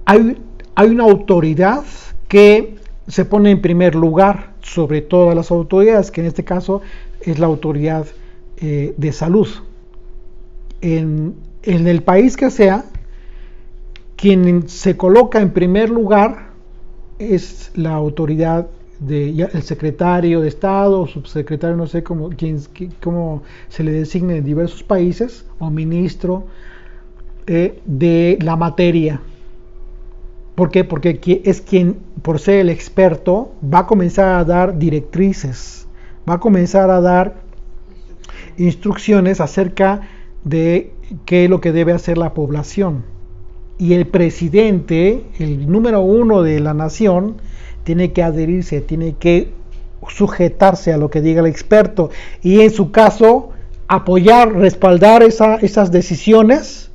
hay una autoridad que se pone en primer lugar sobre todas las autoridades, que en este caso es la autoridad de salud. En el país que sea, quien se coloca en primer lugar es la autoridad el secretario de Estado o subsecretario, no sé cómo se le designe en diversos países, o ministro de la materia. ¿Por qué? Porque es quien, por ser el experto, va a comenzar a dar directrices, va a comenzar a dar instrucciones acerca de qué es lo que debe hacer la población. Y el presidente, el número uno de la nación, tiene que adherirse, tiene que sujetarse a lo que diga el experto y en su caso apoyar, respaldar esas decisiones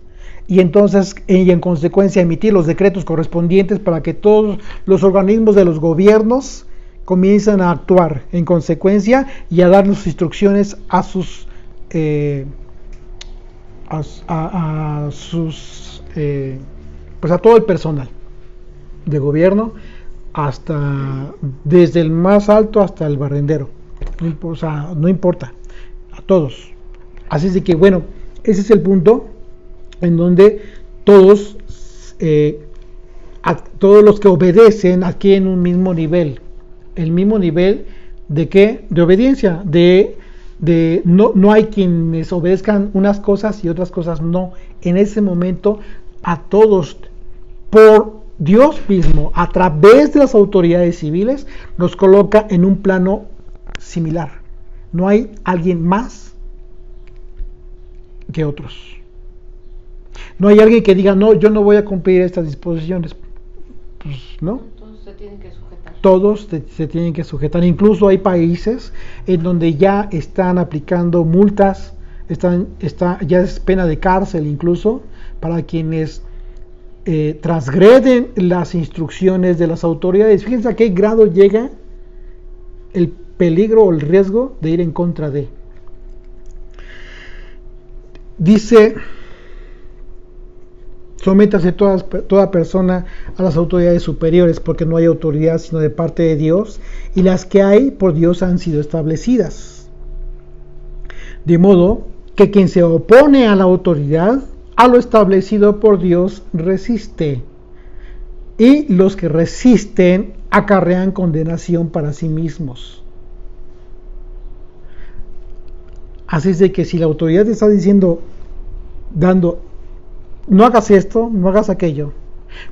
y entonces y en consecuencia emitir los decretos correspondientes para que todos los organismos de los gobiernos comiencen a actuar en consecuencia y a dar sus instrucciones a sus pues a todo el personal de gobierno, hasta desde el más alto hasta el barrendero, o sea, no importa, a todos. Así es de que bueno, ese es el punto en donde todos todos los que obedecen adquieren un mismo nivel. El mismo nivel de qué? De obediencia, no hay quienes obedezcan unas cosas y otras cosas no. En ese momento a todos, por Dios mismo, a través de las autoridades civiles, nos coloca en un plano similar. No hay alguien más que otros. No hay alguien que diga, no, yo no voy a cumplir estas disposiciones. Pues no. Todos se tienen que sujetar. Todos se tienen que sujetar. Incluso hay países en donde ya están aplicando multas, ya es pena de cárcel incluso para quienes transgreden las instrucciones de las autoridades. Fíjense a qué grado llega el peligro o el riesgo de ir en contra de. Dice: sométase toda persona a las autoridades superiores, porque no hay autoridad sino de parte de Dios, y las que hay por Dios han sido establecidas. De modo que quien se opone a la autoridad, a lo establecido por Dios, resiste. Y los que resisten acarrean condenación para sí mismos. Así es de que si la autoridad te está diciendo, no hagas esto, no hagas aquello,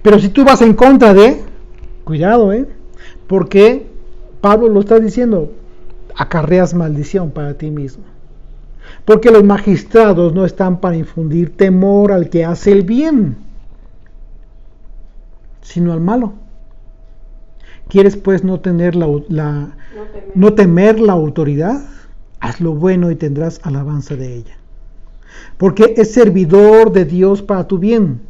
pero si tú vas en contra de, cuidado, porque Pablo lo está diciendo, acarreas maldición para ti mismo. Porque los magistrados no están para infundir temor al que hace el bien, sino al malo. ¿Quieres pues no temer la autoridad? Haz lo bueno y tendrás alabanza de ella. Porque es servidor de Dios para tu bien.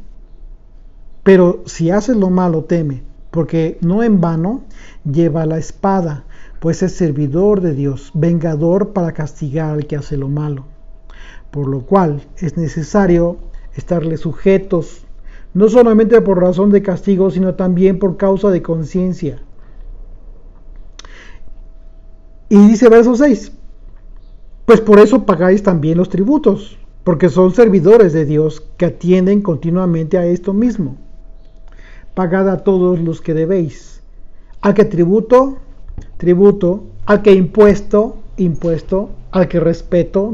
Pero si haces lo malo, teme, porque no en vano lleva la espada, pues es servidor de Dios, vengador para castigar al que hace lo malo. Por lo cual es necesario estarle sujetos, no solamente por razón de castigo, sino también por causa de conciencia. Y dice verso 6, pues por eso pagáis también los tributos, porque son servidores de Dios que atienden continuamente a esto mismo. Pagad a todos los que debéis. Al que tributo, al que impuesto, al que respeto,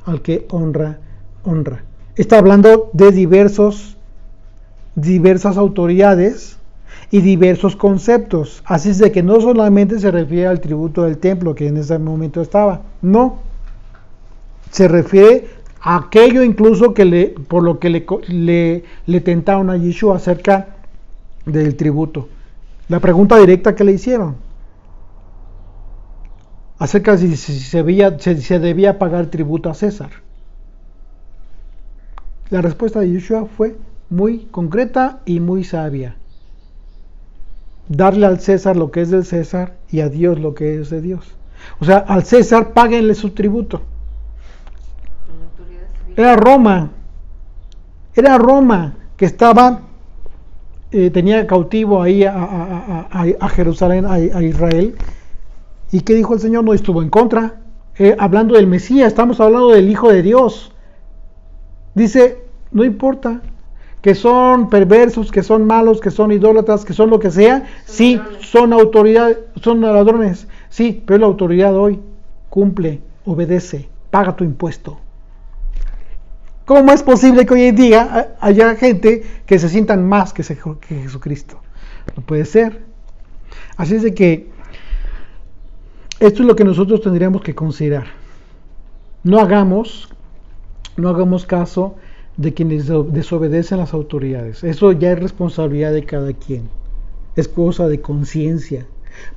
al que honra. Está hablando de diversas autoridades y diversos conceptos. Así es de que no solamente se refiere al tributo del templo que en ese momento estaba, no. Se refiere a aquello incluso por lo que le tentaron a Yeshua acerca del tributo. La pregunta directa que le hicieron acerca de si se debía pagar tributo a César. La respuesta de Yeshua fue muy concreta y muy sabia. Darle al César lo que es del César y a Dios lo que es de Dios. O sea, al César páguenle su tributo. Era Roma que estaba tenía cautivo ahí a Jerusalén, a Israel. ¿Y qué dijo el Señor? No estuvo en contra. Hablando del Mesías, estamos hablando del Hijo de Dios. Dice, no importa que son perversos, que son malos, que son idólatras, que son lo que sea. Sí, son autoridad, son ladrones. Sí, pero la autoridad hoy cumple, obedece, paga tu impuesto. ¿Cómo es posible que hoy en día haya gente que se sientan más que Jesucristo? No puede ser. Así es de que esto es lo que nosotros tendríamos que considerar. No hagamos caso de quienes desobedecen las autoridades. Eso ya es responsabilidad de cada quien. Es cosa de conciencia.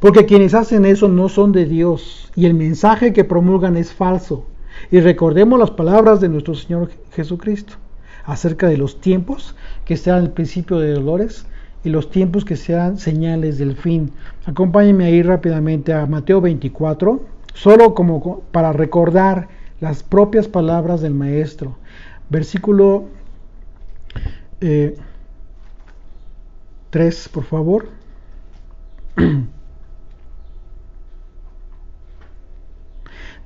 Porque quienes hacen eso no son de Dios y el mensaje que promulgan es falso. Y recordemos las palabras de nuestro Señor Jesucristo acerca de los tiempos que sean el principio de dolores y los tiempos que sean señales del fin. Acompáñenme ahí rápidamente a Mateo 24, solo como para recordar las propias palabras del Maestro. Versículo 3, por favor.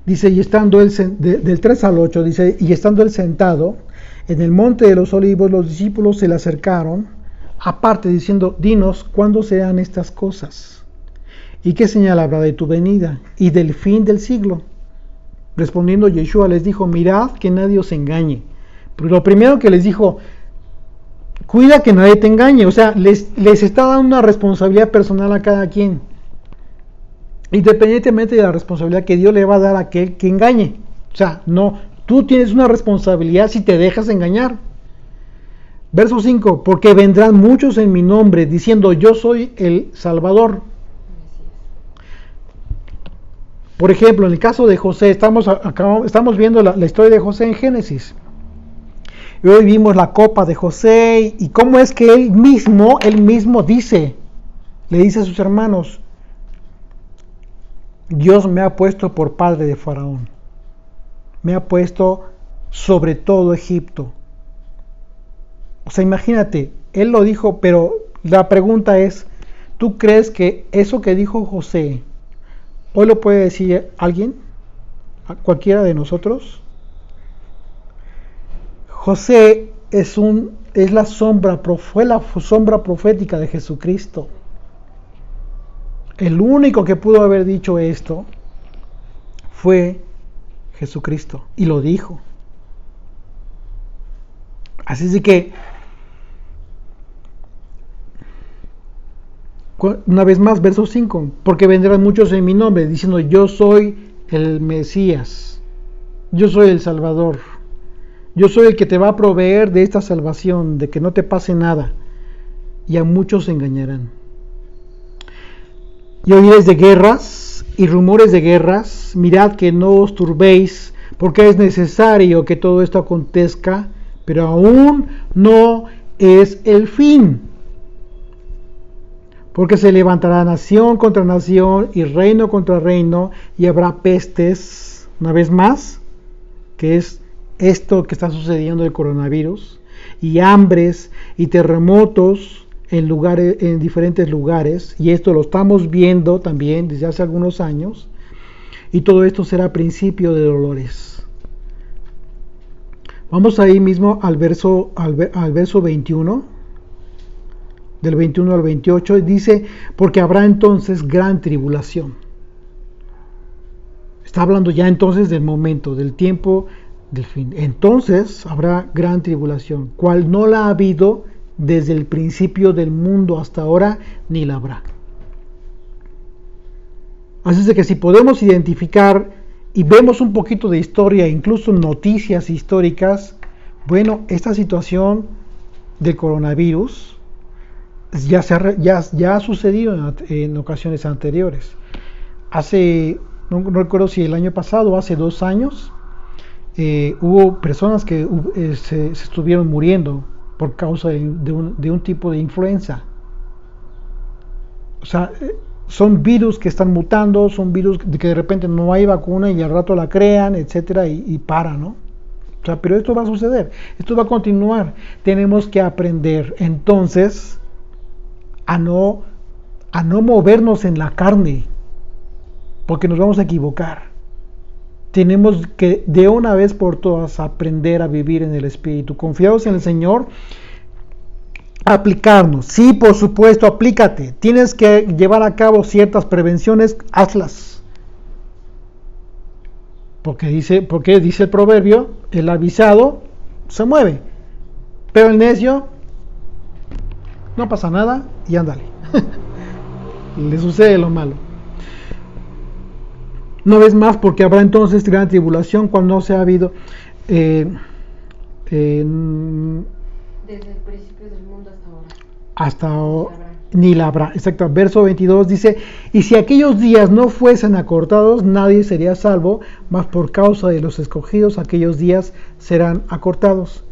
Dice, y estando él, del 3 al 8, dice, y estando él sentado en el monte de los olivos, los discípulos se le acercaron, aparte diciendo, dinos, ¿cuándo serán estas cosas? ¿Y qué señal habrá de tu venida y del fin del siglo? Respondiendo Yeshua les dijo, mirad que nadie os engañe. Pero lo primero que les dijo, cuida que nadie te engañe. O sea, les está dando una responsabilidad personal a cada quien, independientemente de la responsabilidad que Dios le va a dar a aquel que engañe. O sea, no, tú tienes una responsabilidad si te dejas engañar. Verso 5, porque vendrán muchos en mi nombre diciendo yo soy el Salvador. Por ejemplo, en el caso de José, estamos viendo la historia de José en Génesis. Y hoy vimos la copa de José y cómo es que él mismo le dice a sus hermanos, Dios me ha puesto por padre de Faraón, me ha puesto sobre todo Egipto. O sea, imagínate, él lo dijo, pero la pregunta es, ¿tú crees que eso que dijo José, hoy lo puede decir alguien? ¿A cualquiera de nosotros? José fue la sombra profética de Jesucristo. El único que pudo haber dicho esto fue Jesucristo, y lo dijo. Así es de que, una vez más, verso 5, porque vendrán muchos en mi nombre, diciendo, yo soy el Mesías, yo soy el Salvador, yo soy el que te va a proveer de esta salvación, de que no te pase nada, y a muchos se engañarán. Y oiréis de guerras y rumores de guerras, mirad que no os turbéis, porque es necesario que todo esto acontezca, pero aún no es el fin. Porque se levantará nación contra nación y reino contra reino, y habrá pestes, una vez más, que es esto que está sucediendo del coronavirus, y hambres y terremotos en diferentes lugares, y esto lo estamos viendo también desde hace algunos años, y todo esto será principio de dolores. Vamos ahí mismo al verso 21, del 21 al 28, y dice, porque habrá entonces gran tribulación. Está hablando ya entonces del momento, del tiempo del fin. Entonces habrá gran tribulación, cual no la ha habido desde el principio del mundo hasta ahora, ni la habrá. Así es que si podemos identificar y vemos un poquito de historia, incluso noticias históricas, bueno, esta situación del coronavirus ya ha sucedido en ocasiones anteriores. No recuerdo si el año pasado o hace 2 años, hubo personas que se estuvieron muriendo por causa de un tipo de influenza. O sea, son virus que están mutando, son virus que de repente no hay vacuna y al rato la crean, etcétera, y para, ¿no? O sea, pero esto va a suceder, esto va a continuar. Tenemos que aprender entonces a no movernos en la carne, porque nos vamos a equivocar. Tenemos que de una vez por todas aprender a vivir en el Espíritu, confiados en el Señor, aplicarnos. Sí, por supuesto, aplícate. Tienes que llevar a cabo ciertas prevenciones, hazlas. Porque dice el proverbio, el avisado se mueve, pero el necio no pasa nada y ándale. Le sucede lo malo. No ves más, porque habrá entonces gran tribulación cuando no se ha habido desde el principio del mundo hasta ahora. ni la habrá. Exacto. Verso 22 dice: y si aquellos días no fuesen acortados, nadie sería salvo, mas por causa de los escogidos aquellos días serán acortados.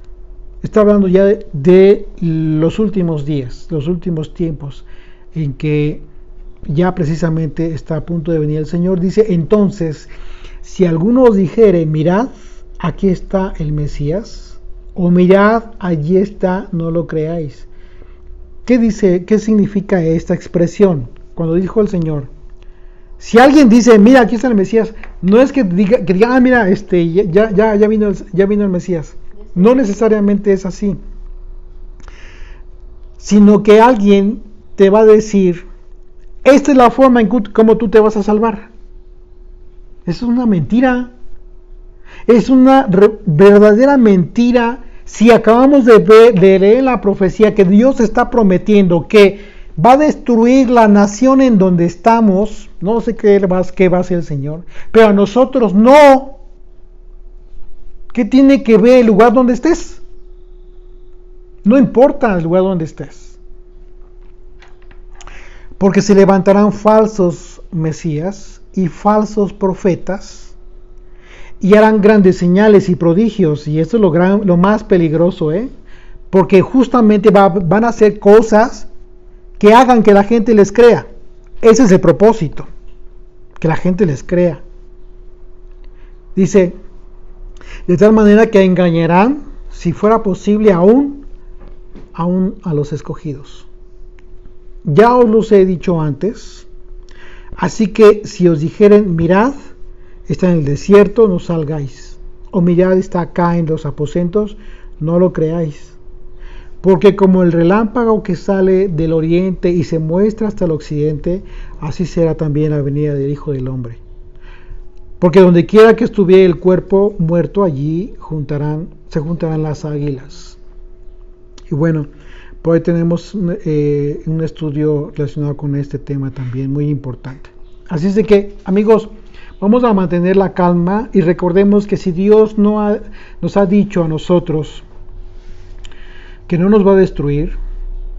Está hablando ya de los últimos días, los últimos tiempos, en que ya precisamente está a punto de venir el Señor. Dice: entonces, si alguno os dijere, mirad, aquí está el Mesías, o mirad, allí está, no lo creáis. ¿Qué dice? ¿Qué significa esta expresión? Cuando dijo el Señor, si alguien dice, mira, aquí está el Mesías, no es que diga, ah, mira, ya vino el Mesías. No necesariamente es así, sino que alguien te va a decir, esta es la forma en cómo tú te vas a salvar. Eso es una mentira. Es una verdadera mentira. Si acabamos de leer la profecía que Dios está prometiendo que va a destruir la nación en donde estamos, no sé qué va a hacer el Señor, pero a nosotros no. ¿Qué tiene que ver el lugar donde estés? No importa el lugar donde estés. Porque se levantarán falsos mesías y falsos profetas y harán grandes señales y prodigios. Y esto es lo más peligroso, porque justamente van a hacer cosas que hagan que la gente les crea. Ese es el propósito, que la gente les crea. Dice, de tal manera que engañarán, si fuera posible, aún a los escogidos. Ya os los he dicho antes, así que si os dijeren, mirad, está en el desierto, no salgáis, o mirad, está acá en los aposentos, no lo creáis. Porque como el relámpago que sale del oriente y se muestra hasta el occidente, así será también la venida del Hijo del Hombre. Porque donde quiera que estuviera el cuerpo muerto, allí se juntarán las águilas. Y bueno, por ahí tenemos un estudio relacionado con este tema también, muy importante. Así es de que, amigos, vamos a mantener la calma y recordemos que si Dios nos ha dicho a nosotros que no nos va a destruir,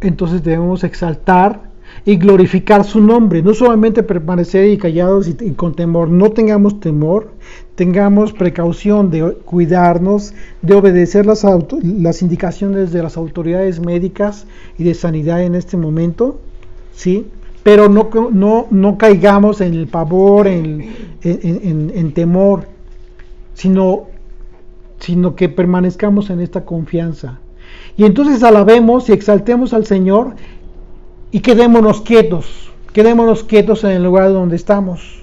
entonces debemos exaltar y glorificar su nombre, no solamente permanecer y callados y con temor. No tengamos temor, tengamos precaución de cuidarnos, de obedecer las indicaciones de las autoridades médicas y de sanidad en este momento, ¿sí? Pero no caigamos en el pavor, en temor, sino que permanezcamos en esta confianza. Y entonces alabemos y exaltemos al Señor y quedémonos quietos en el lugar donde estamos.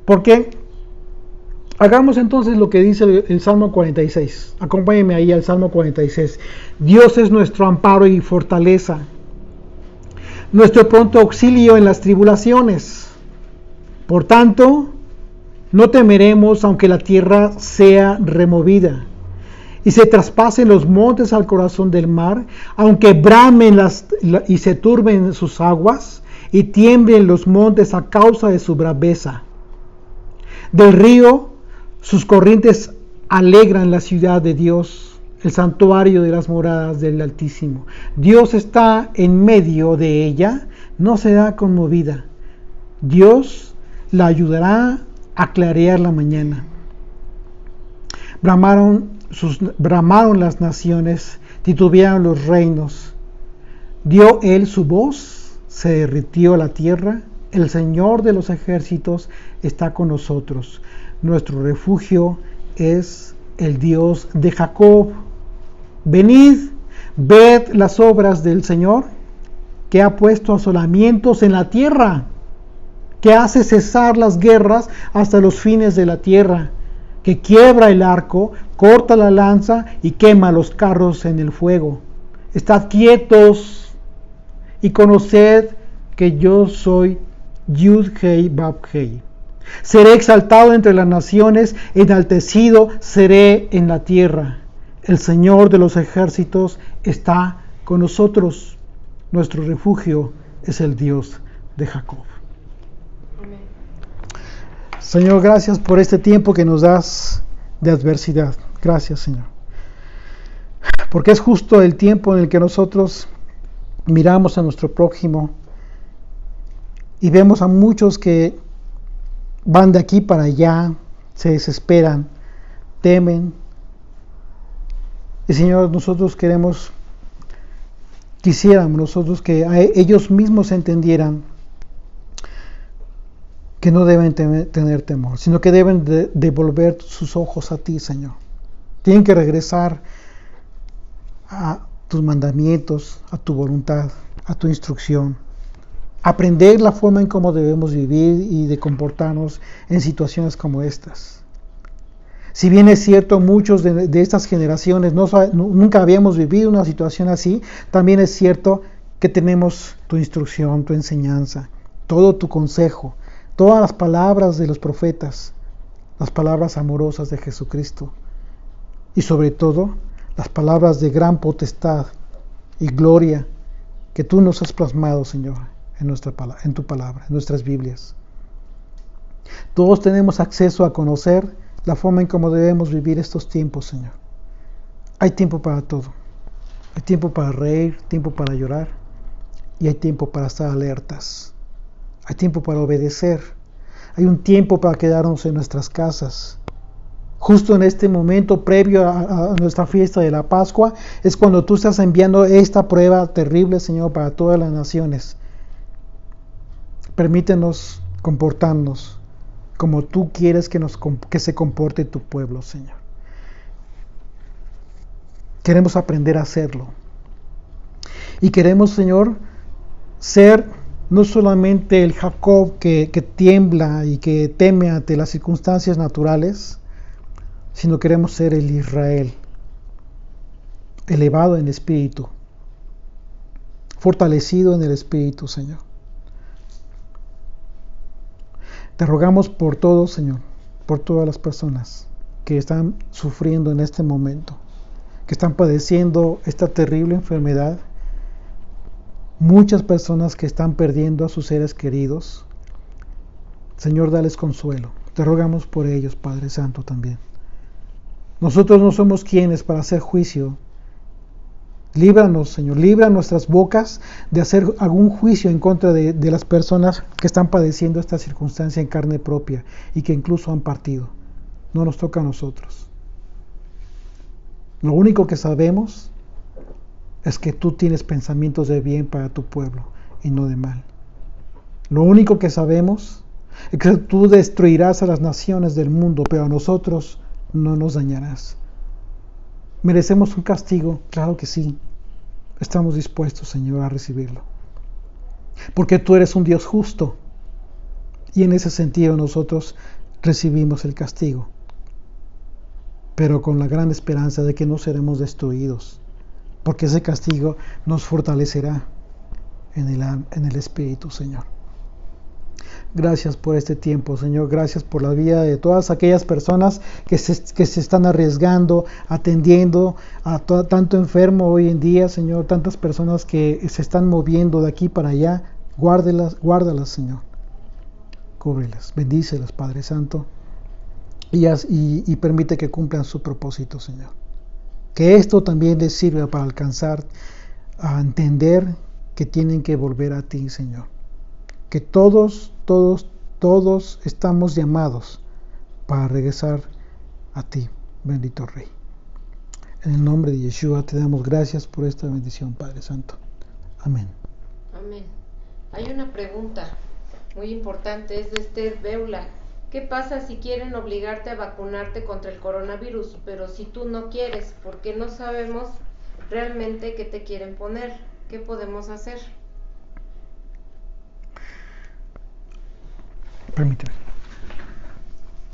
¿Por qué? Hagamos entonces lo que dice el Salmo 46. Acompáñenme ahí al Salmo 46. Dios es nuestro amparo y fortaleza, nuestro pronto auxilio en las tribulaciones. Por tanto, no temeremos aunque la tierra sea removida y se traspasen los montes al corazón del mar, aunque bramen y se turben sus aguas y tiemblen los montes a causa de su braveza. Del río sus corrientes alegran la ciudad de Dios, el santuario de las moradas del Altísimo. Dios está en medio de ella, no será conmovida. Dios la ayudará a clarear la mañana. Bramaron las naciones, titubearon los reinos. Dio él su voz, se derritió la tierra. El Señor de los ejércitos está con nosotros. Nuestro refugio es el Dios de Jacob. Venid, ved las obras del Señor, que ha puesto asolamientos en la tierra, que hace cesar las guerras hasta los fines de la tierra, que quiebra el arco, corta la lanza y quema los carros en el fuego. Estad quietos y conoced que yo soy Yud-Hei Bab-Hei. Seré exaltado entre las naciones, enaltecido seré en la tierra. El Señor de los ejércitos está con nosotros. Nuestro refugio es el Dios de Jacob. Amén. Señor, gracias por este tiempo que nos das de adversidad. Gracias, Señor. Porque es justo el tiempo en el que nosotros miramos a nuestro prójimo y vemos a muchos que van de aquí para allá, se desesperan, temen. Y Señor, quisiéramos nosotros que ellos mismos entendieran que no deben tener temor, sino que deben devolver sus ojos a ti, Señor. Tienen que regresar a tus mandamientos, a tu voluntad, a tu instrucción. Aprender la forma en cómo debemos vivir y de comportarnos en situaciones como estas. Si bien es cierto, muchos de estas generaciones nunca habíamos vivido una situación así, también es cierto que tenemos tu instrucción, tu enseñanza, todo tu consejo, todas las palabras de los profetas, las palabras amorosas de Jesucristo y sobre todo las palabras de gran potestad y gloria que tú nos has plasmado, Señor, en tu palabra, en nuestras Biblias. Todos tenemos acceso a conocer la forma en cómo debemos vivir estos tiempos, Señor. Hay tiempo para todo. Hay tiempo para reír, tiempo para llorar y hay tiempo para estar alertas. Hay tiempo para obedecer. Hay un tiempo para quedarnos en nuestras casas. Justo en este momento previo a nuestra fiesta de la Pascua es cuando tú estás enviando esta prueba terrible, Señor, para todas las naciones. Permítenos comportarnos como tú quieres que se comporte tu pueblo, Señor. Queremos aprender a hacerlo. Y queremos, Señor, ser no solamente el Jacob que tiembla y que teme ante las circunstancias naturales, sino queremos ser el Israel, elevado en espíritu, fortalecido en el espíritu, Señor. Te rogamos por todos, Señor, por todas las personas que están sufriendo en este momento, que están padeciendo esta terrible enfermedad, muchas personas que están perdiendo a sus seres queridos. Señor, dales consuelo. Te rogamos por ellos, Padre Santo, también. Nosotros no somos quienes para hacer juicio. Líbranos, Señor, libra nuestras bocas de hacer algún juicio en contra de las personas que están padeciendo esta circunstancia en carne propia y que incluso han partido. No nos toca a nosotros. Lo único que sabemos es que tú tienes pensamientos de bien para tu pueblo y no de mal. Lo único que sabemos es que tú destruirás a las naciones del mundo, pero a nosotros no nos dañarás. ¿Merecemos un castigo? Claro que sí. Estamos dispuestos, Señor, a recibirlo. Porque tú eres un Dios justo. Y en ese sentido nosotros recibimos el castigo. Pero con la gran esperanza de que no seremos destruidos. Porque ese castigo nos fortalecerá en el Espíritu, Señor. Gracias por este tiempo, Señor. Gracias por la vida de todas aquellas personas que se están arriesgando, atendiendo a tanto enfermo hoy en día, Señor. Tantas personas que se están moviendo de aquí para allá. Guárdalas, Señor. Cúbrelas. Bendícelas, Padre Santo. Y permite que cumplan su propósito, Señor. Que esto también les sirva para alcanzar a entender que tienen que volver a ti, Señor. Que todos estamos llamados para regresar a ti, bendito Rey. En el nombre de Yeshua te damos gracias por esta bendición, Padre Santo. Amén. Amén. Hay una pregunta muy importante, es de Esther Beula. ¿Qué pasa si quieren obligarte a vacunarte contra el coronavirus, pero si tú no quieres, porque no sabemos realmente qué te quieren poner? ¿Qué podemos hacer? Permíteme.